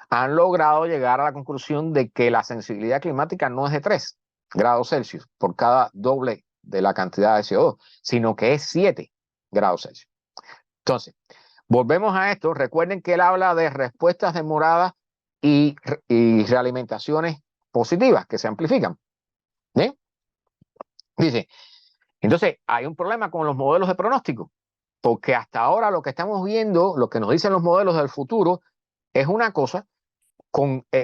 han logrado llegar a la conclusión de que la sensibilidad climática no es de 3 grados Celsius por cada doble de la cantidad de CO2, sino que es 7 grados Celsius. Entonces, volvemos a esto. Recuerden que él habla de respuestas demoradas y realimentaciones positivas que se amplifican. ¿Bien? Dice, entonces hay un problema con los modelos de pronóstico, porque hasta ahora lo que estamos viendo, lo que nos dicen los modelos del futuro, es una cosa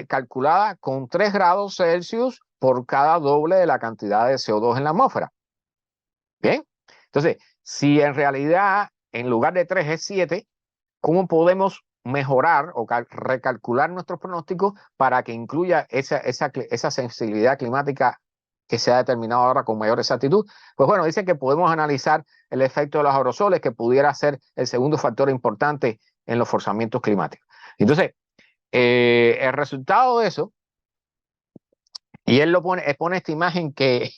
calculada con 3 grados Celsius por cada doble de la cantidad de CO2 en la atmósfera. Bien, entonces, si en realidad en lugar de 3 es 7, ¿cómo podemos mejorar o recalcular nuestros pronósticos para que incluya esa sensibilidad climática que se ha determinado ahora con mayor exactitud? Pues bueno, dicen que podemos analizar el efecto de los aerosoles, que pudiera ser el segundo factor importante en los forzamientos climáticos. Entonces, el resultado de eso, y él pone esta imagen que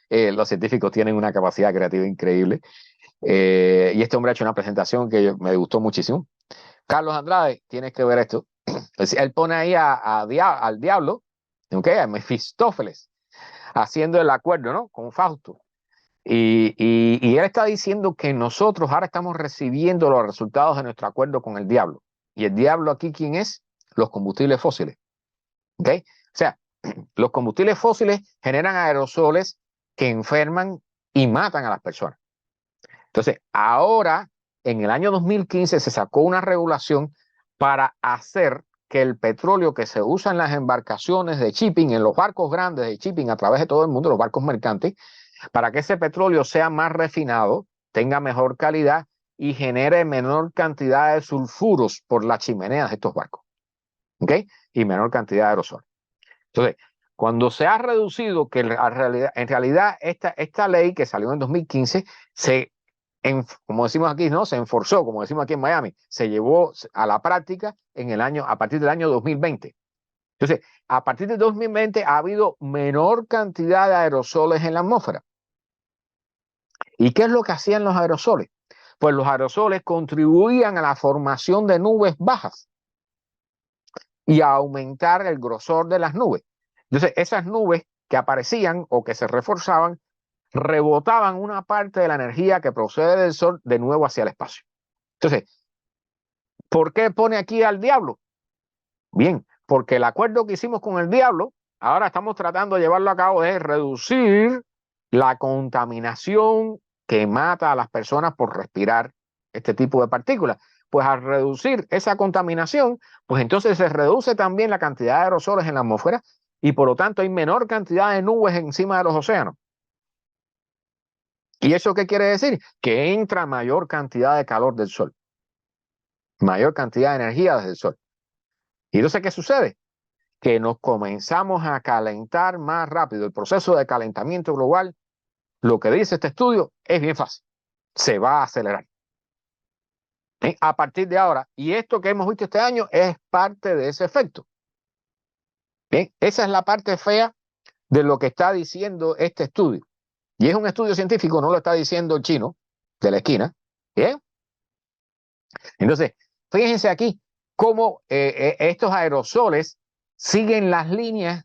los científicos tienen una capacidad creativa increíble, y este hombre ha hecho una presentación que me gustó muchísimo. Carlos Andrade, tienes que ver esto. Él pone ahí al diablo, ¿okay? A Mefistófeles, haciendo el acuerdo, ¿no? Con Fausto. Y él está diciendo que nosotros ahora estamos recibiendo los resultados de nuestro acuerdo con el diablo. Y el diablo aquí, ¿quién es? Los combustibles fósiles. ¿Okay? O sea, los combustibles fósiles generan aerosoles que enferman y matan a las personas. Entonces, ahora, en el año 2015, se sacó una regulación para hacer que el petróleo que se usa en las embarcaciones de shipping, en los barcos grandes de shipping a través de todo el mundo, los barcos mercantes, para que ese petróleo sea más refinado, tenga mejor calidad y genere menor cantidad de sulfuros por las chimeneas de estos barcos. ¿Ok? Y menor cantidad de aerosoles. Entonces, cuando se ha reducido, que en realidad esta ley que salió en 2015 como decimos aquí, ¿no? Se enforzó, como decimos aquí en Miami, se llevó a la práctica a partir del año 2020. Entonces, a partir de 2020 ha habido menor cantidad de aerosoles en la atmósfera. ¿Y qué es lo que hacían los aerosoles? Pues los aerosoles contribuían a la formación de nubes bajas y a aumentar el grosor de las nubes. Entonces, esas nubes que aparecían o que se reforzaban rebotaban una parte de la energía que procede del Sol de nuevo hacia el espacio. Entonces, ¿por qué pone aquí al diablo? Bien, porque el acuerdo que hicimos con el diablo, ahora estamos tratando de llevarlo a cabo, es reducir la contaminación que mata a las personas por respirar este tipo de partículas. Pues al reducir esa contaminación, pues entonces se reduce también la cantidad de aerosoles en la atmósfera y por lo tanto hay menor cantidad de nubes encima de los océanos. ¿Y eso qué quiere decir? Que entra mayor cantidad de calor del Sol, mayor cantidad de energía desde el Sol. ¿Y entonces qué sucede? Que nos comenzamos a calentar más rápido. El proceso de calentamiento global, lo que dice este estudio, es bien fácil. Se va a acelerar. A partir de ahora, y esto que hemos visto este año es parte de ese efecto. Bien, esa es la parte fea de lo que está diciendo este estudio. Y es un estudio científico, no lo está diciendo el chino de la esquina. Bien. Entonces, fíjense aquí cómo estos aerosoles siguen las líneas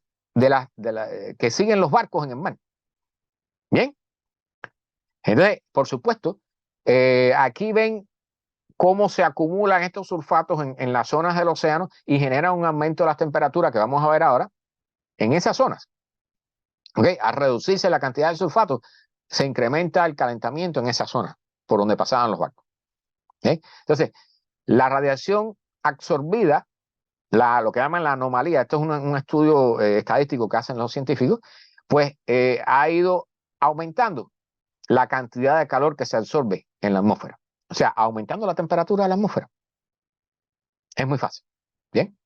que siguen los barcos en el mar. Bien. Entonces, por supuesto, aquí ven cómo se acumulan estos sulfatos en las zonas del océano y generan un aumento de las temperaturas que vamos a ver ahora en esas zonas. ¿Okay? Al reducirse la cantidad de sulfatos, se incrementa el calentamiento en esa zona por donde pasaban los barcos. ¿Okay? Entonces, la radiación absorbida, lo que llaman la anomalía, esto es un estudio estadístico que hacen los científicos, pues ha ido aumentando la cantidad de calor que se absorbe en la atmósfera. O sea, aumentando la temperatura de la atmósfera. Es muy fácil. Bien.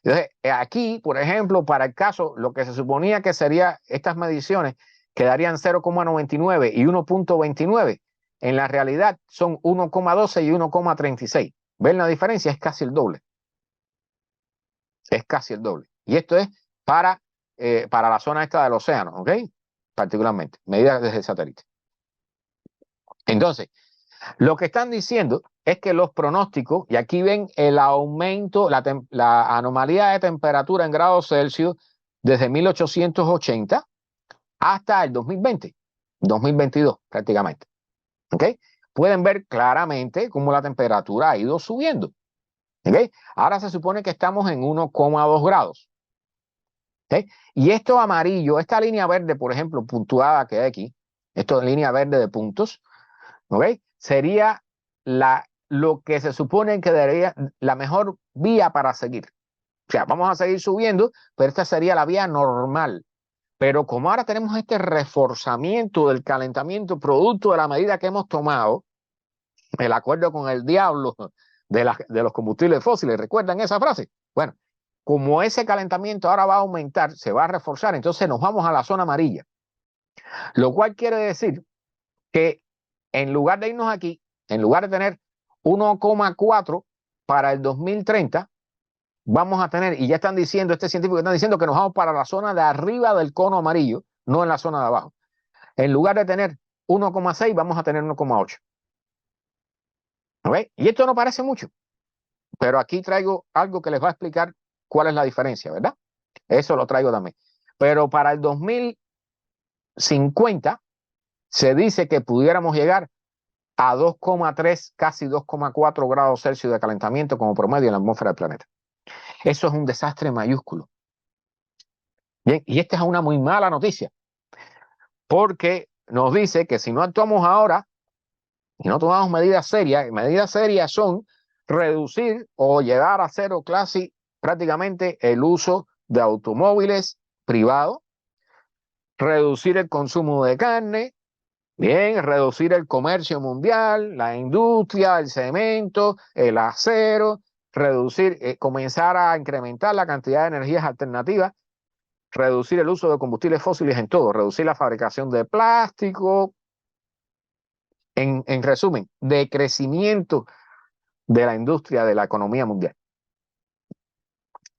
Entonces, aquí, por ejemplo, para el caso, lo que se suponía que sería estas mediciones quedarían 0,99 y 1,29. En la realidad son 1,12 y 1,36. ¿Ven la diferencia? Es casi el doble. Es casi el doble. Y esto es para la zona esta del océano, ¿ok? Particularmente, medidas desde el satélite. Entonces, lo que están diciendo es que los pronósticos, y aquí ven el aumento, la anomalía de temperatura en grados Celsius desde 1880 hasta el 2020. 2022 prácticamente. ¿Ok? Pueden ver claramente cómo la temperatura ha ido subiendo. ¿Ok? Ahora se supone que estamos en 1,2 grados. ¿Ok? Y esto amarillo, esta línea verde, por ejemplo, puntuada que hay aquí, esto es línea verde de puntos, ¿ok? Sería lo que se supone que debería, la mejor vía para seguir. O sea, vamos a seguir subiendo, pero esta sería la vía normal. Pero como ahora tenemos este reforzamiento del calentamiento producto de la medida que hemos tomado, el acuerdo con el diablo de los combustibles fósiles, ¿recuerdan esa frase? Bueno, como ese calentamiento ahora va a aumentar, se va a reforzar, entonces nos vamos a la zona amarilla. Lo cual quiere decir que en lugar de irnos aquí, en lugar de tener 1,4 para el 2030, vamos a tener, y ya están diciendo, este científico está diciendo que nos vamos para la zona de arriba del cono amarillo, no en la zona de abajo. En lugar de tener 1,6, vamos a tener 1,8. ¿Ok? Y esto no parece mucho, pero aquí traigo algo que les va a explicar cuál es la diferencia, ¿verdad? Eso lo traigo también. Pero para el 2050 se dice que pudiéramos llegar a 2,3, casi 2,4 grados Celsius de calentamiento como promedio en la atmósfera del planeta. Eso es un desastre mayúsculo. Bien, y esta es una muy mala noticia, porque nos dice que si no actuamos ahora y no tomamos medidas serias son reducir o llegar a cero casi prácticamente el uso de automóviles privados, reducir el consumo de carne, bien, reducir el comercio mundial, la industria, el cemento, el acero, comenzar a incrementar la cantidad de energías alternativas, reducir el uso de combustibles fósiles en todo, reducir la fabricación de plástico, en resumen, decrecimiento de la industria de la economía mundial.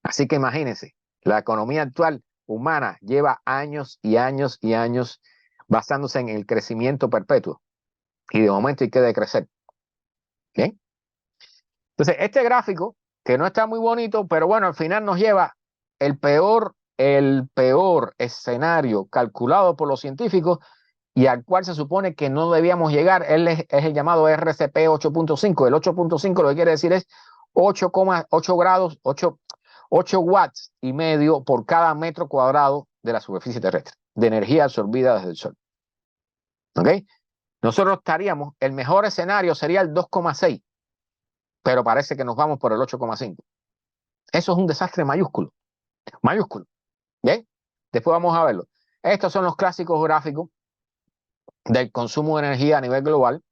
Así que imagínense, la economía actual humana lleva años y años y años basándose en el crecimiento perpetuo y de momento hay que decrecer. ¿Bien? Entonces, este gráfico, que no está muy bonito, pero bueno, al final nos lleva el peor escenario calculado por los científicos y al cual se supone que no debíamos llegar, es el llamado RCP 8.5. El 8.5 lo que quiere decir es 8,8 grados, 8 watts y medio por cada metro cuadrado de la superficie terrestre, de energía absorbida desde el Sol. ¿Ok? Nosotros estaríamos, el mejor escenario sería el 2,6, pero parece que nos vamos por el 8,5. Eso es un desastre mayúsculo, mayúsculo. ¿Bien? Después vamos a verlo. Estos son los clásicos gráficos del consumo de energía a nivel global,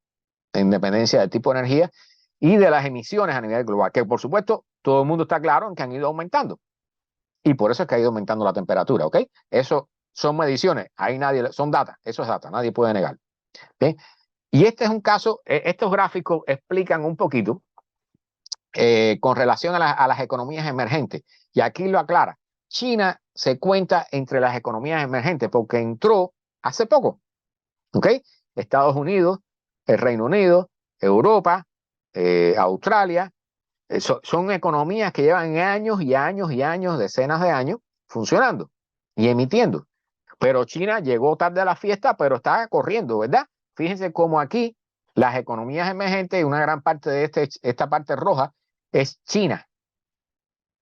en dependencia del tipo de energía, y de las emisiones a nivel global, que por supuesto todo el mundo está claro en que han ido aumentando. Y por eso es que ha ido aumentando la temperatura, ¿ok? Eso son mediciones, ahí nadie, son data, eso es data, nadie puede negar. ¿Okay? Y este es un caso, estos gráficos explican un poquito con relación a las economías emergentes. Y aquí lo aclara. China se cuenta entre las economías emergentes porque entró hace poco. ¿Ok? Estados Unidos, el Reino Unido, Europa, Australia, son economías que llevan años y años y años, decenas de años, funcionando y emitiendo. Pero China llegó tarde a la fiesta, pero está corriendo, ¿verdad? Fíjense cómo aquí las economías emergentes, y una gran parte de esta parte roja, es China.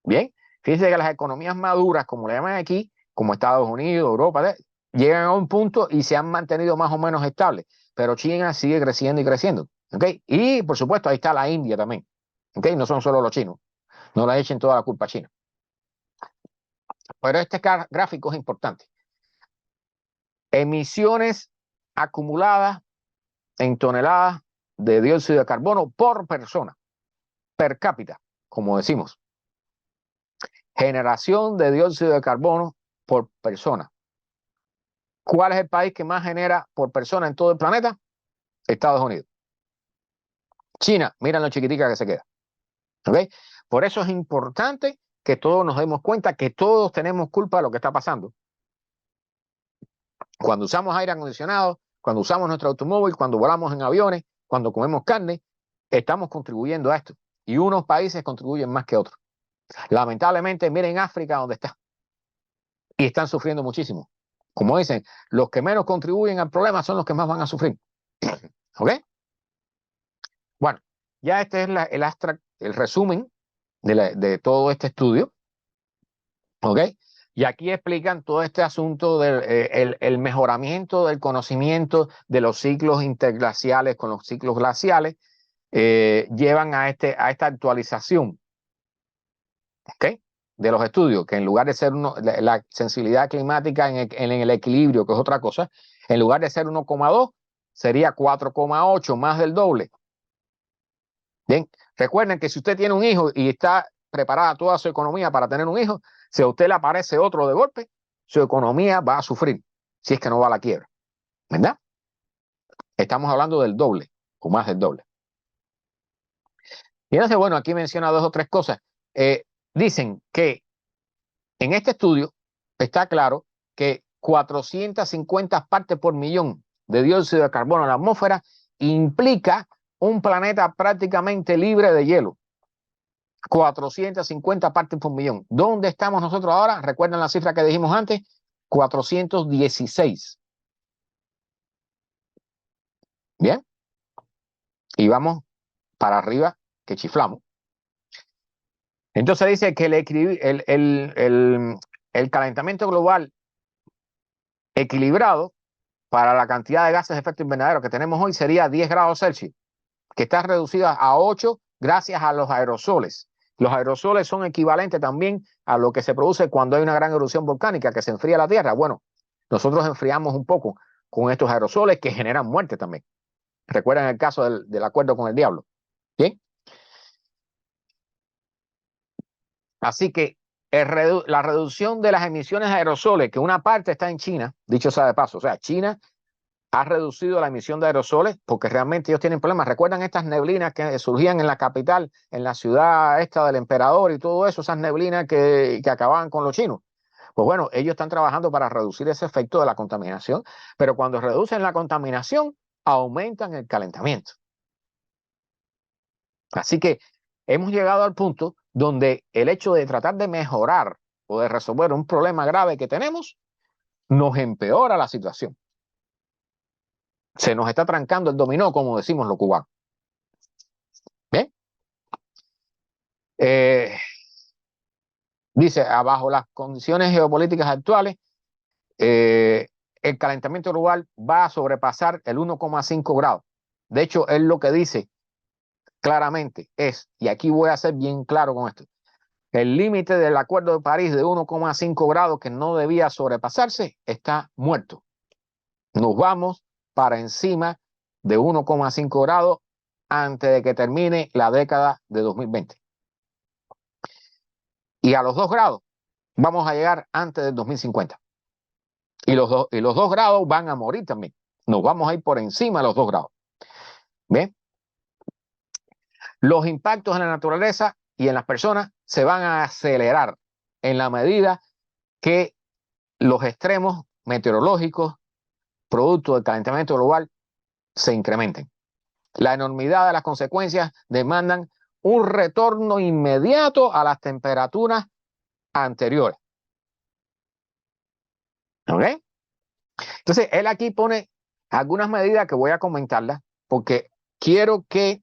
Bien, fíjense que las economías maduras, como le llaman aquí, como Estados Unidos, Europa, llegan a un punto y se han mantenido más o menos estables. Pero China sigue creciendo y creciendo. ¿Ok? Y por supuesto, ahí está la India también. ¿Ok? No son solo los chinos. No le echen toda la culpa a China. Pero este gráfico es importante. Emisiones acumuladas en toneladas de dióxido de carbono por persona, per cápita, como decimos. Generación de dióxido de carbono por persona. ¿Cuál es el país que más genera por persona en todo el planeta? Estados Unidos. China, miren lo chiquitica que se queda. ¿Ok? Por eso es importante que todos nos demos cuenta que todos tenemos culpa de lo que está pasando. Cuando usamos aire acondicionado, cuando usamos nuestro automóvil, cuando volamos en aviones, cuando comemos carne, estamos contribuyendo a esto. Y unos países contribuyen más que otros. Lamentablemente, miren África donde está. Y están sufriendo muchísimo. Como dicen, los que menos contribuyen al problema son los que más van a sufrir. ¿Ok? Bueno, ya este es el resumen de todo este estudio. ¿Ok? Y aquí explican todo este asunto del el mejoramiento del conocimiento de los ciclos interglaciales con los ciclos glaciales, llevan a esta actualización, ¿ok? De los estudios, que en lugar de ser la sensibilidad climática en el equilibrio, que es otra cosa, en lugar de ser 1,2, sería 4,8, más del doble. Bien, recuerden que si usted tiene un hijo y está preparada toda su economía para tener un hijo, si a usted le aparece otro de golpe, su economía va a sufrir, si es que no va a la quiebra, ¿verdad? Estamos hablando del doble o más del doble. Y entonces, bueno, aquí menciona 2 o 3 cosas. Dicen que en este estudio está claro que 450 partes por millón de dióxido de carbono en la atmósfera implica un planeta prácticamente libre de hielo. 450 partes por millón. ¿Dónde estamos nosotros ahora? ¿Recuerdan la cifra que dijimos antes? 416. Bien. Y vamos para arriba, que chiflamos. Entonces dice que el calentamiento global equilibrado para la cantidad de gases de efecto invernadero que tenemos hoy sería 10 grados Celsius, que está reducida a 8 gracias a los aerosoles. Los aerosoles son equivalentes también a lo que se produce cuando hay una gran erupción volcánica, que se enfría la Tierra. Bueno, nosotros enfriamos un poco con estos aerosoles que generan muerte también. Recuerdan el caso del acuerdo con el diablo. ¿Bien? Así que la reducción de las emisiones de aerosoles, que una parte está en China, dicho sea de paso, o sea, China ha reducido la emisión de aerosoles porque realmente ellos tienen problemas. ¿Recuerdan estas neblinas que surgían en la capital, en la ciudad esta del emperador y todo eso, esas neblinas que acababan con los chinos? Pues bueno, ellos están trabajando para reducir ese efecto de la contaminación, pero cuando reducen la contaminación, aumentan el calentamiento. Así que hemos llegado al punto donde el hecho de tratar de mejorar o de resolver un problema grave que tenemos, nos empeora la situación. Se nos está trancando el dominó, como decimos los cubanos. ¿Bien? Dice, abajo las condiciones geopolíticas actuales, el calentamiento global va a sobrepasar el 1,5 grados. De hecho, él lo que dice claramente es, y aquí voy a ser bien claro con esto, el límite del Acuerdo de París de 1,5 grados que no debía sobrepasarse está muerto. Nos vamos para encima de 1,5 grados antes de que termine la década de 2020. Y a los 2 grados vamos a llegar antes del 2050. Y los 2 grados van a morir también. Nos vamos a ir por encima de los 2 grados. ¿Bien? Los impactos en la naturaleza y en las personas se van a acelerar en la medida que los extremos meteorológicos producto del calentamiento global se incrementen. La enormidad de las consecuencias demandan un retorno inmediato a las temperaturas anteriores. ¿Ok? Entonces, él aquí pone algunas medidas que voy a comentarlas porque quiero que,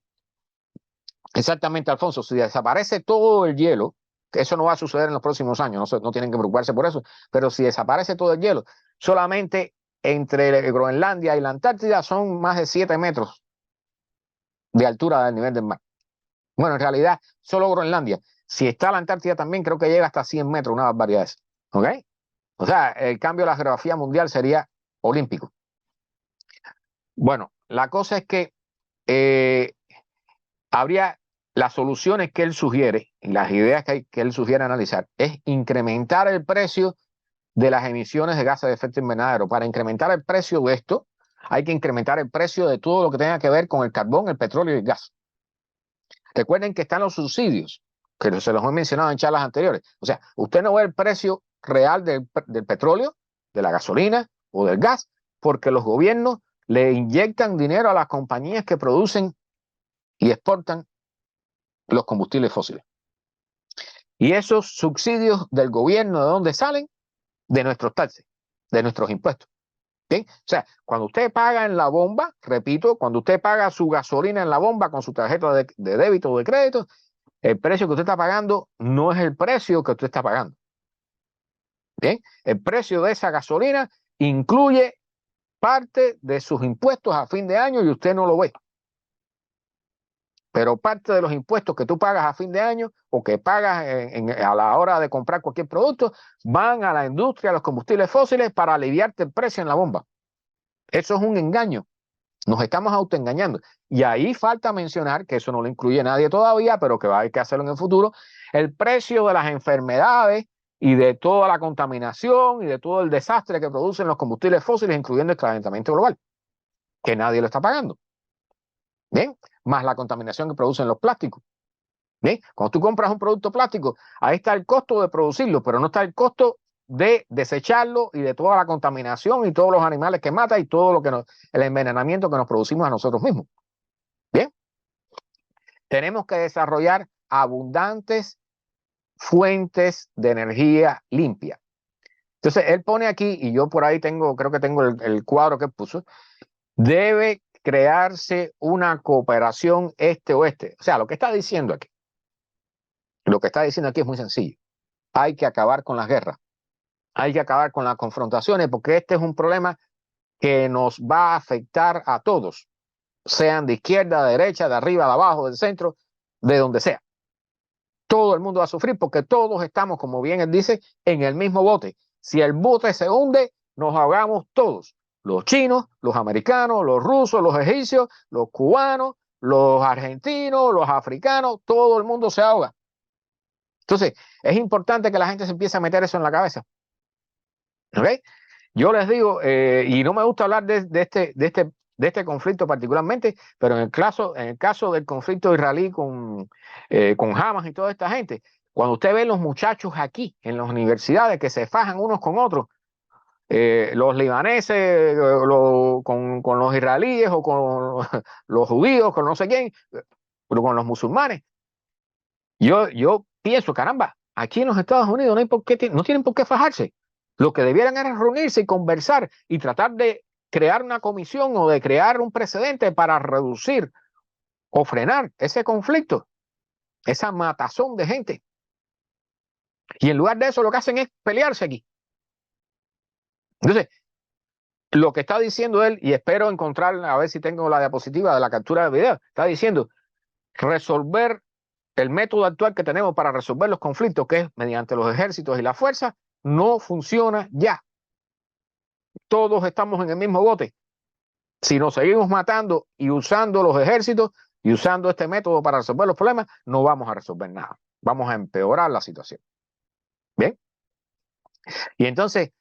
exactamente, Alfonso, si desaparece todo el hielo, que eso no va a suceder en los próximos años, no tienen que preocuparse por eso, pero si desaparece todo el hielo, solamente entre Groenlandia y la Antártida son más de 7 metros de altura del nivel del mar. Bueno, en realidad, solo Groenlandia. Si está la Antártida también, creo que llega hasta 100 metros, una barbaridad. ¿Ok? O sea, el cambio de la geografía mundial sería olímpico. Bueno, la cosa es que habría las soluciones que él sugiere, y las ideas que él sugiere analizar, es incrementar el precio de las emisiones de gases de efecto invernadero. Para incrementar el precio de esto, hay que incrementar el precio de todo lo que tenga que ver con el carbón, el petróleo y el gas. Recuerden que están los subsidios, que se los he mencionado en charlas anteriores. O sea, usted no ve el precio real del petróleo, de la gasolina o del gas, porque los gobiernos le inyectan dinero a las compañías que producen y exportan los combustibles fósiles. Y esos subsidios del gobierno, ¿de dónde salen? De nuestros taxes. de nuestros impuestos. ¿Bien? O sea, cuando usted paga en la bomba, repito, cuando usted paga su gasolina en la bomba con su tarjeta de débito o de crédito, el precio que usted está pagando no es el precio que usted está pagando. Bien, el precio de esa gasolina incluye parte de sus impuestos a fin de año y usted no lo ve. Pero parte de los impuestos que tú pagas a fin de año o que pagas a la hora de comprar cualquier producto van a la industria de los combustibles fósiles para aliviarte el precio en la bomba. Eso es un engaño. Nos estamos autoengañando. Y ahí falta mencionar, que eso no lo incluye nadie todavía, pero que va a haber que hacerlo en el futuro, el precio de las enfermedades y de toda la contaminación y de todo el desastre que producen los combustibles fósiles, incluyendo el calentamiento global, que nadie lo está pagando. ¿Bien? Más la contaminación que producen los plásticos. ¿Bien? Cuando tú compras un producto plástico, ahí está el costo de producirlo, pero no está el costo de desecharlo y de toda la contaminación y todos los animales que mata y todo lo que el envenenamiento que nos producimos a nosotros mismos. Bien, tenemos que desarrollar abundantes fuentes de energía limpia. Entonces, él pone aquí, y yo por ahí tengo, creo que tengo el cuadro que puso, debe crearse una cooperación este-oeste. O sea, lo que está diciendo aquí es muy sencillo. Hay que acabar con las guerras. Hay que acabar con las confrontaciones porque este es un problema que nos va a afectar a todos, sean de izquierda, de derecha, de arriba, de abajo, del centro, de donde sea. Todo el mundo va a sufrir porque todos estamos, como bien él dice, en el mismo bote. Si el bote se hunde, nos ahogamos todos. Los chinos, los americanos, los rusos, los egipcios, los cubanos, los argentinos, los africanos, todo el mundo se ahoga. Entonces, es importante que la gente se empiece a meter eso en la cabeza. ¿Ok? Yo les digo, y no me gusta hablar de este conflicto particularmente, pero en el caso del conflicto israelí con Hamas y toda esta gente, cuando usted ve los muchachos aquí en las universidades que se fajan unos con otros, los libaneses con los israelíes o con los judíos, con no sé quién, pero con los musulmanes, yo pienso, caramba, aquí en los Estados Unidos no tienen por qué fajarse. Lo que debieran era reunirse y conversar y tratar de crear una comisión o de crear un precedente para reducir o frenar ese conflicto, esa matazón de gente. Y en lugar de eso lo que hacen es pelearse aquí. Entonces, lo que está diciendo él, y espero encontrar, a ver si tengo la diapositiva de la captura de video, está diciendo resolver el método actual que tenemos para resolver los conflictos, que es mediante los ejércitos y la fuerza, no funciona ya. Todos estamos en el mismo bote. Si nos seguimos matando y usando los ejércitos y usando este método para resolver los problemas, no vamos a resolver nada. Vamos a empeorar la situación. ¿Bien? Y entonces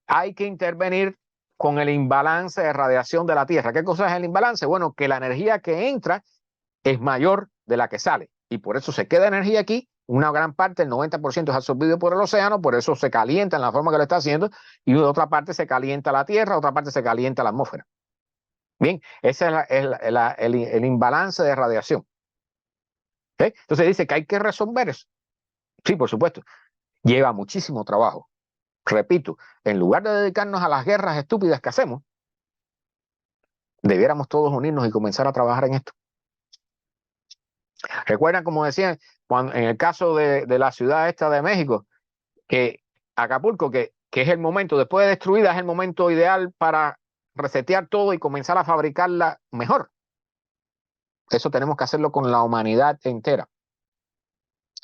hay que intervenir con el imbalance de radiación de la Tierra. ¿Qué cosa es el imbalance? Bueno, que la energía que entra es mayor de la que sale. Y por eso se queda energía aquí. Una gran parte, el 90% es absorbido por el océano, por eso se calienta en la forma que lo está haciendo, y de otra parte se calienta la Tierra, otra parte se calienta la atmósfera. Bien, ese es el imbalance de radiación. ¿Okay? Entonces dice que hay que resolver eso. Sí, por supuesto. Lleva muchísimo trabajo. Repito, en lugar de dedicarnos a las guerras estúpidas que hacemos, debiéramos todos unirnos y comenzar a trabajar en esto. Recuerdan, como decían, en el caso de la ciudad esta de México, que Acapulco, que es el momento, después de destruida, es el momento ideal para resetear todo y comenzar a fabricarla mejor. Eso tenemos que hacerlo con la humanidad entera.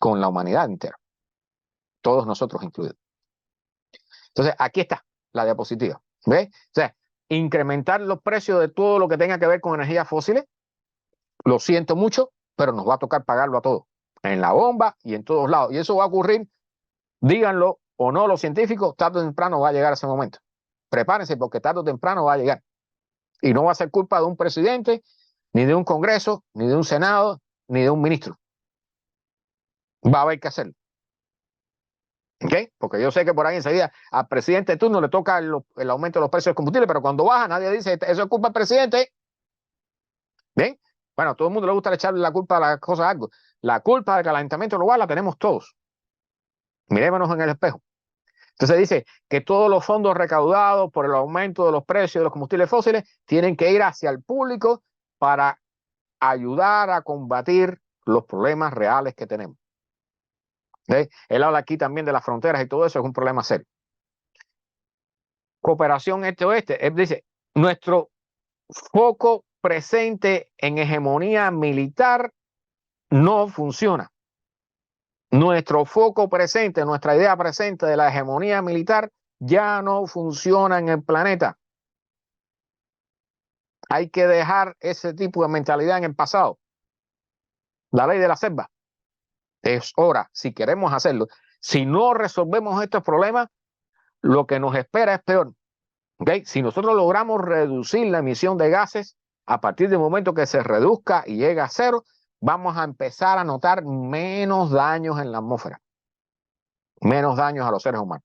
Con la humanidad entera. Todos nosotros incluidos. Entonces, aquí está la diapositiva. ¿Ves? O sea, incrementar los precios de todo lo que tenga que ver con energías fósiles. Lo siento mucho, pero nos va a tocar pagarlo a todos. En la bomba y en todos lados. Y eso va a ocurrir, díganlo o no los científicos, tarde o temprano va a llegar ese momento. Prepárense porque tarde o temprano va a llegar. Y no va a ser culpa de un presidente, ni de un Congreso, ni de un Senado, ni de un ministro. Va a haber que hacerlo. ¿Okay? Porque yo sé que por ahí enseguida al presidente de turno le toca el aumento de los precios del combustible, pero cuando baja nadie dice, eso es culpa del presidente. ¿Bien? Bueno, a todo el mundo le gusta echarle la culpa a las cosas a algo. La culpa del calentamiento global la tenemos todos. Mirémonos en el espejo. Entonces dice que todos los fondos recaudados por el aumento de los precios de los combustibles fósiles tienen que ir hacia el público para ayudar a combatir los problemas reales que tenemos. ¿Sí? Él habla aquí también de las fronteras y todo eso es un problema serio. Cooperación este-oeste. Él dice, nuestro foco presente en hegemonía militar no funciona. Nuestro foco presente, nuestra idea presente de la hegemonía militar ya no funciona en el planeta. Hay que dejar ese tipo de mentalidad en el pasado. La ley de la selva. Es hora, si queremos hacerlo. Si no resolvemos estos problemas, lo que nos espera es peor. ¿Okay? Si nosotros logramos reducir la emisión de gases, a partir del momento que se reduzca y llegue a cero, vamos a empezar a notar menos daños en la atmósfera. Menos daños a los seres humanos.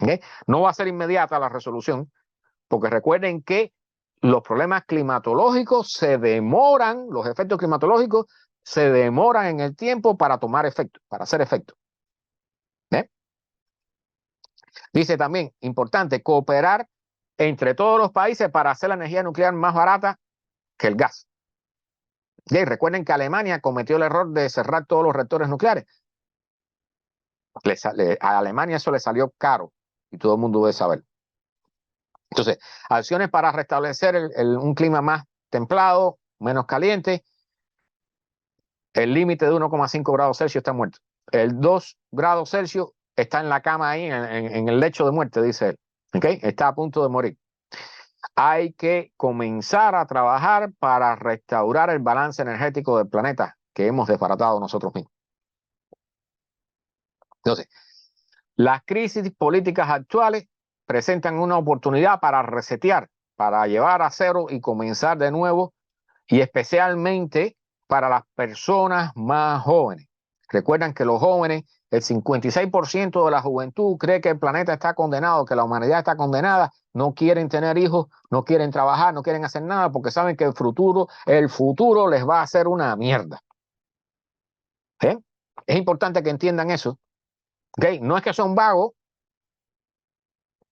¿Okay? No va a ser inmediata la resolución, porque recuerden que los problemas climatológicos se demoran, los efectos climatológicos se demoran en el tiempo para tomar efecto, para hacer efecto. ¿Eh? Dice también, importante, cooperar entre todos los países para hacer la energía nuclear más barata que el gas. Y recuerden que Alemania cometió el error de cerrar todos los reactores nucleares. A Alemania eso le salió caro y todo el mundo debe saber. Entonces, acciones para restablecer un clima más templado, menos caliente. El límite de 1,5 grados Celsius está muerto. El 2 grados Celsius está en la cama ahí, en el lecho de muerte, dice él. ¿Okay? Está a punto de morir. Hay que comenzar a trabajar para restaurar el balance energético del planeta que hemos desbaratado nosotros mismos. Entonces, las crisis políticas actuales presentan una oportunidad para resetear, para llevar a cero y comenzar de nuevo, y especialmente para las personas más jóvenes. Recuerdan que los jóvenes, el 56% de la juventud cree que el planeta está condenado, que la humanidad está condenada, no quieren tener hijos, no quieren trabajar, no quieren hacer nada porque saben que el futuro les va a hacer una mierda. ¿Eh? Es importante que entiendan eso. ¿Okay? No es que son vagos,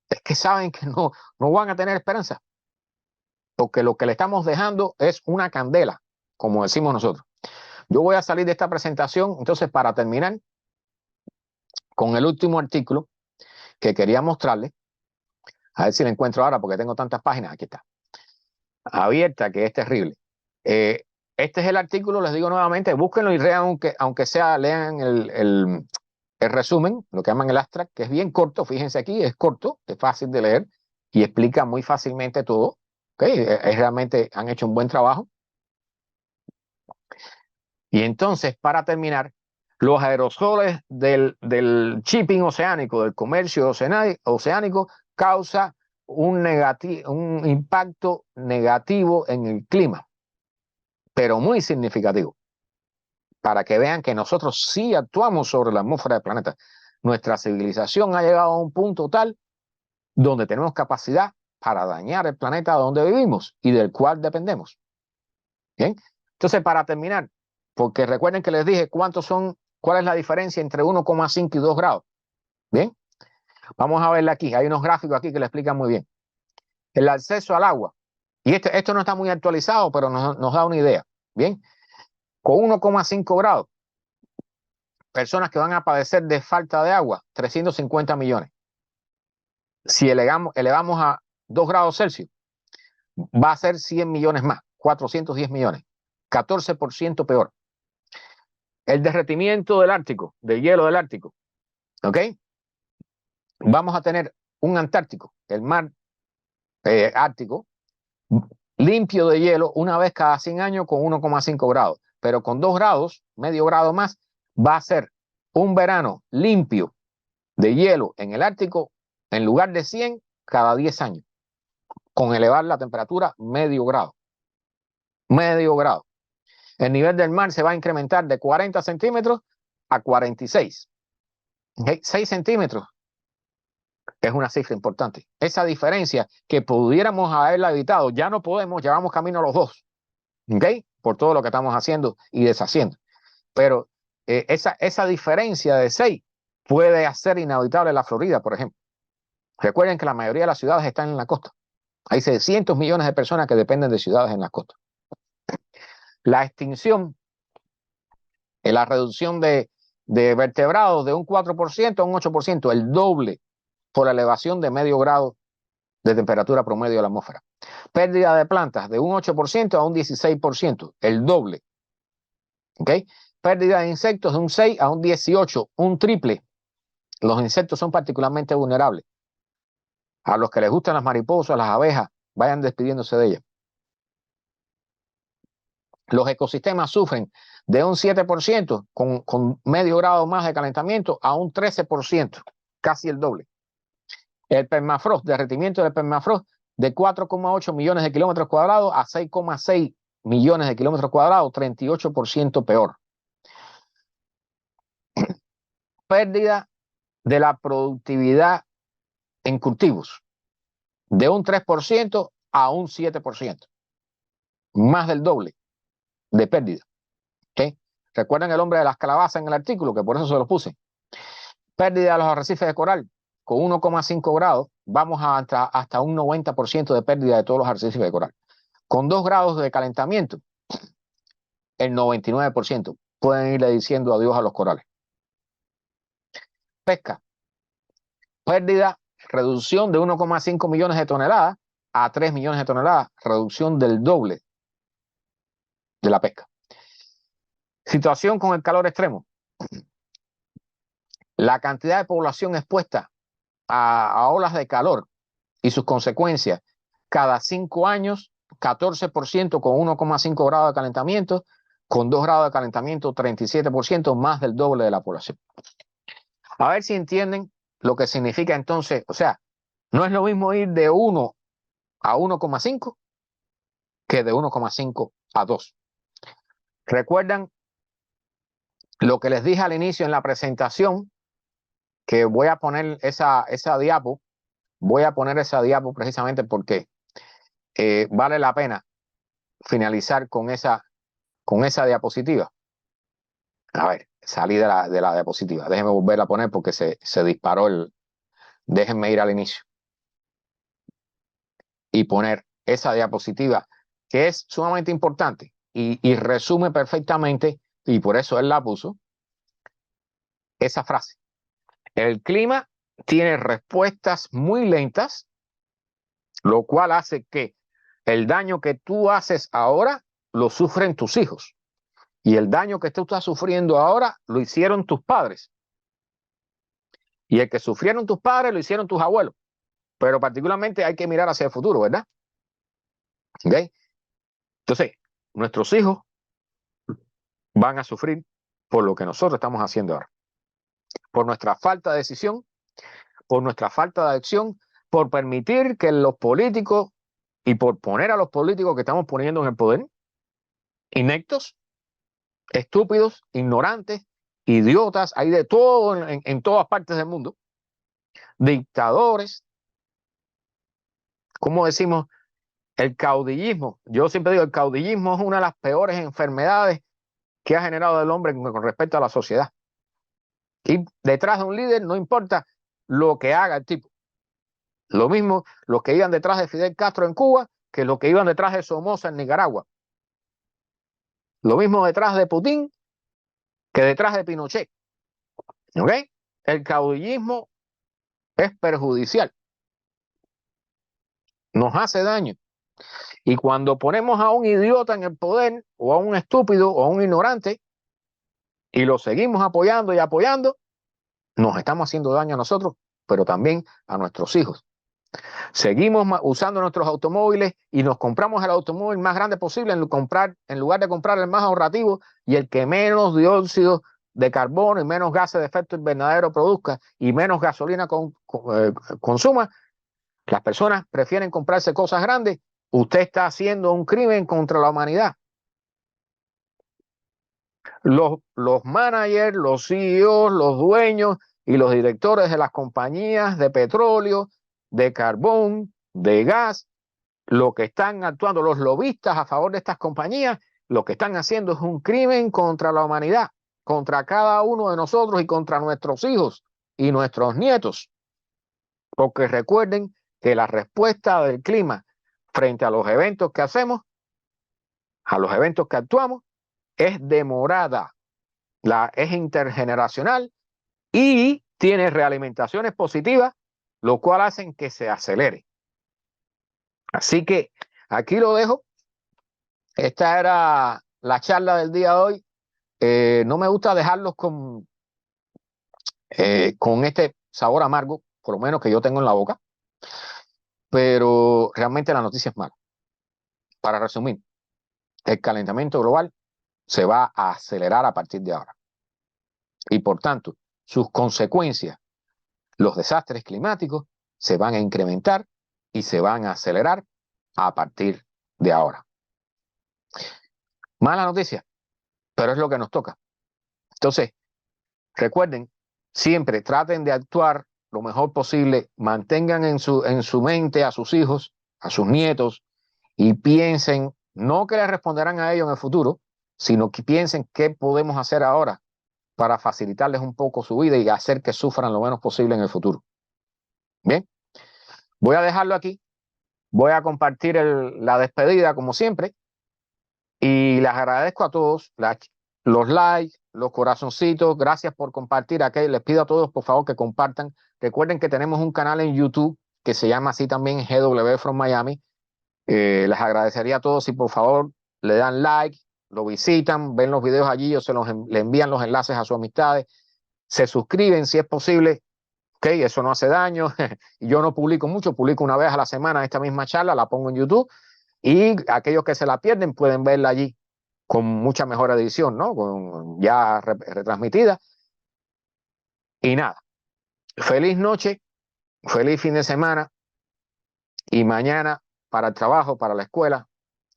es que saben que no van a tener esperanza. Porque lo que le estamos dejando es una candela, como decimos nosotros. Yo voy a salir de esta presentación, entonces, para terminar, con el último artículo que quería mostrarles. A ver si lo encuentro ahora porque tengo tantas páginas. Aquí está. Abierta, que es terrible. Este es el artículo, les digo nuevamente, búsquenlo y lean, aunque sea, lean el resumen, lo que llaman el abstract, que es bien corto. Fíjense aquí, es corto, es fácil de leer y explica muy fácilmente todo. ¿Okay? Realmente han hecho un buen trabajo. Y entonces, para terminar, los aerosoles del shipping oceánico, del comercio oceánico, causa un impacto negativo en el clima, pero muy significativo, para que vean que nosotros sí actuamos sobre la atmósfera del planeta. Nuestra civilización ha llegado a un punto tal donde tenemos capacidad para dañar el planeta donde vivimos y del cual dependemos. Bien, entonces, para terminar, porque recuerden que les dije cuál es la diferencia entre 1,5 y 2 grados. Bien, vamos a verla aquí. Hay unos gráficos aquí que le explican muy bien. El acceso al agua. Y esto no está muy actualizado, pero nos da una idea. Bien, con 1,5 grados, personas que van a padecer de falta de agua, 350 millones. Si elevamos a 2 grados Celsius, va a ser 100 millones más, 410 millones, 14% peor. El derretimiento del Ártico, del hielo del Ártico, ¿ok? Vamos a tener un Antártico, el mar Ártico, limpio de hielo una vez cada 100 años con 1,5 grados, pero con 2 grados, medio grado más, va a ser un verano limpio de hielo en el Ártico en lugar de 100 cada 10 años, con elevar la temperatura medio grado. Medio grado. El nivel del mar se va a incrementar de 40 centímetros a 46. 6 centímetros es una cifra importante. Esa diferencia que pudiéramos haberla evitado, ya no podemos, ya vamos camino a los 2. ¿Okay? Por todo lo que estamos haciendo y deshaciendo. Pero esa diferencia de 6 puede hacer inhabitable la Florida, por ejemplo. Recuerden que la mayoría de las ciudades están en la costa. Hay 600 millones de personas que dependen de ciudades en la costa. La extinción, la reducción de vertebrados de un 4% a un 8%, el doble por la elevación de medio grado de temperatura promedio de la atmósfera. Pérdida de plantas de un 8% a un 16%, el doble. ¿Ok? Pérdida de insectos de un 6 a un 18, un triple. Los insectos son particularmente vulnerables. A los que les gustan las mariposas, las abejas, vayan despidiéndose de ellas. Los ecosistemas sufren de un 7% con medio grado más de calentamiento a un 13%, casi el doble. El permafrost, derretimiento del permafrost de 4,8 millones de kilómetros cuadrados a 6,6 millones de kilómetros cuadrados, 38% peor. Pérdida de la productividad en cultivos de un 3% a un 7%, más del doble de pérdida. ¿Okay? ¿Recuerdan el hombre de las calabazas en el artículo? Que por eso se lo puse. Pérdida de los arrecifes de coral con 1,5 grados, vamos hasta un 90% de pérdida de todos los arrecifes de coral. Con 2 grados de calentamiento, el 99% pueden irle diciendo adiós a los corales. Pesca. Pérdida, reducción de 1,5 millones de toneladas a 3 millones de toneladas, reducción del doble de la pesca. Situación con el calor extremo. La cantidad de población expuesta a olas de calor y sus consecuencias cada 5 años, 14% con 1,5 grados de calentamiento, con 2 grados de calentamiento, 37%, más del doble de la población. A ver si entienden lo que significa entonces, o sea, no es lo mismo ir de 1 a 1,5 que de 1,5 a 2. ¿Recuerdan lo que les dije al inicio en la presentación? Que voy a poner esa diapo, voy a poner esa diapo precisamente porque vale la pena finalizar con esa diapositiva. A ver, salí de la diapositiva. Déjenme volver a poner porque se disparó el... Déjenme ir al inicio y poner esa diapositiva que es sumamente importante y resume perfectamente, y por eso él la puso, esa frase. El clima tiene respuestas muy lentas, lo cual hace que el daño que tú haces ahora lo sufren tus hijos. Y el daño que tú estás sufriendo ahora lo hicieron tus padres. Y el que sufrieron tus padres lo hicieron tus abuelos. Pero particularmente hay que mirar hacia el futuro, ¿verdad? ¿Okay? Entonces, nuestros hijos van a sufrir por lo que nosotros estamos haciendo ahora. Por nuestra falta de decisión, por nuestra falta de acción, por permitir que los políticos y por poner a los políticos que estamos poniendo en el poder, ineptos, estúpidos, ignorantes, idiotas, hay de todo en todas partes del mundo, dictadores, como decimos, el caudillismo. Yo siempre digo, el caudillismo es una de las peores enfermedades que ha generado el hombre con respecto a la sociedad. Y detrás de un líder no importa lo que haga el tipo. Lo mismo los que iban detrás de Fidel Castro en Cuba que los que iban detrás de Somoza en Nicaragua. Lo mismo detrás de Putin que detrás de Pinochet. ¿Ok? El caudillismo es perjudicial. Nos hace daño. Y cuando ponemos a un idiota en el poder, o a un estúpido, o a un ignorante, y lo seguimos apoyando y apoyando, nos estamos haciendo daño a nosotros, pero también a nuestros hijos. Seguimos usando nuestros automóviles y nos compramos el automóvil más grande posible en lugar de comprar el más ahorrativo y el que menos dióxido de carbono y menos gases de efecto invernadero produzca y menos gasolina consuma. Las personas prefieren comprarse cosas grandes. Usted está haciendo un crimen contra la humanidad. Los managers, los CEOs, los dueños y los directores de las compañías de petróleo, de carbón, de gas, lo que están actuando, los lobistas a favor de estas compañías, lo que están haciendo es un crimen contra la humanidad, contra cada uno de nosotros y contra nuestros hijos y nuestros nietos. Porque recuerden que la respuesta del clima frente a los eventos que hacemos, a los eventos que actuamos, es demorada, es intergeneracional y tiene realimentaciones positivas, lo cual hacen que se acelere. Así que aquí lo dejo. Esta era la charla del día de hoy. No me gusta dejarlos con este sabor amargo, por lo menos que yo tengo en la boca, pero realmente la noticia es mala. Para resumir, el calentamiento global se va a acelerar a partir de ahora y por tanto sus consecuencias, los desastres climáticos, se van a incrementar y se van a acelerar a partir de ahora. Mala noticia, pero es lo que nos toca. Entonces, recuerden, siempre traten de actuar lo mejor posible, mantengan en su mente a sus hijos, a sus nietos, y piensen, no que les responderán a ellos en el futuro, sino que piensen qué podemos hacer ahora para facilitarles un poco su vida y hacer que sufran lo menos posible en el futuro. Bien, voy a dejarlo aquí, voy a compartir la despedida como siempre, y les agradezco a todos los likes, los corazoncitos, gracias por compartir aquí. Les pido a todos, por favor, que compartan. Recuerden que tenemos un canal en YouTube que se llama así también, GW from Miami. Les agradecería a todos si por favor le dan like, lo visitan, ven los videos allí o le envían los enlaces a sus amistades, se suscriben si es posible. Ok, eso no hace daño. Yo no publico mucho, publico una vez a la semana esta misma charla, la pongo en YouTube y aquellos que se la pierden pueden verla allí con mucha mejor edición, ¿no? Ya retransmitida. Y nada, feliz noche, feliz fin de semana y mañana para el trabajo, para la escuela,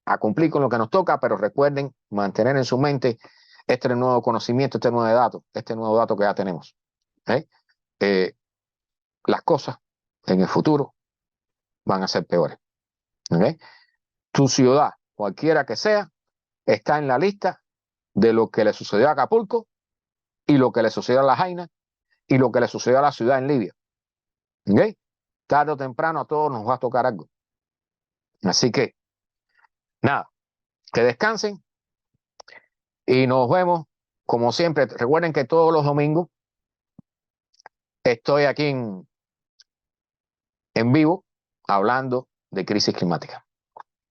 a cumplir con lo que nos toca, pero recuerden mantener en su mente este nuevo conocimiento, este nuevo dato que ya tenemos. ¿Eh? Las cosas en el futuro van a ser peores. ¿Okay? Tu ciudad, cualquiera que sea, está en la lista de lo que le sucedió a Acapulco y lo que le sucedió a La Jaina y lo que le sucedió a la ciudad en Libia. ¿Okay? Tarde o temprano a todos nos va a tocar algo. Así que, nada, que descansen y nos vemos como siempre. Recuerden que todos los domingos estoy aquí en vivo hablando de crisis climática.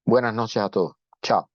Buenas noches a todos. Chao.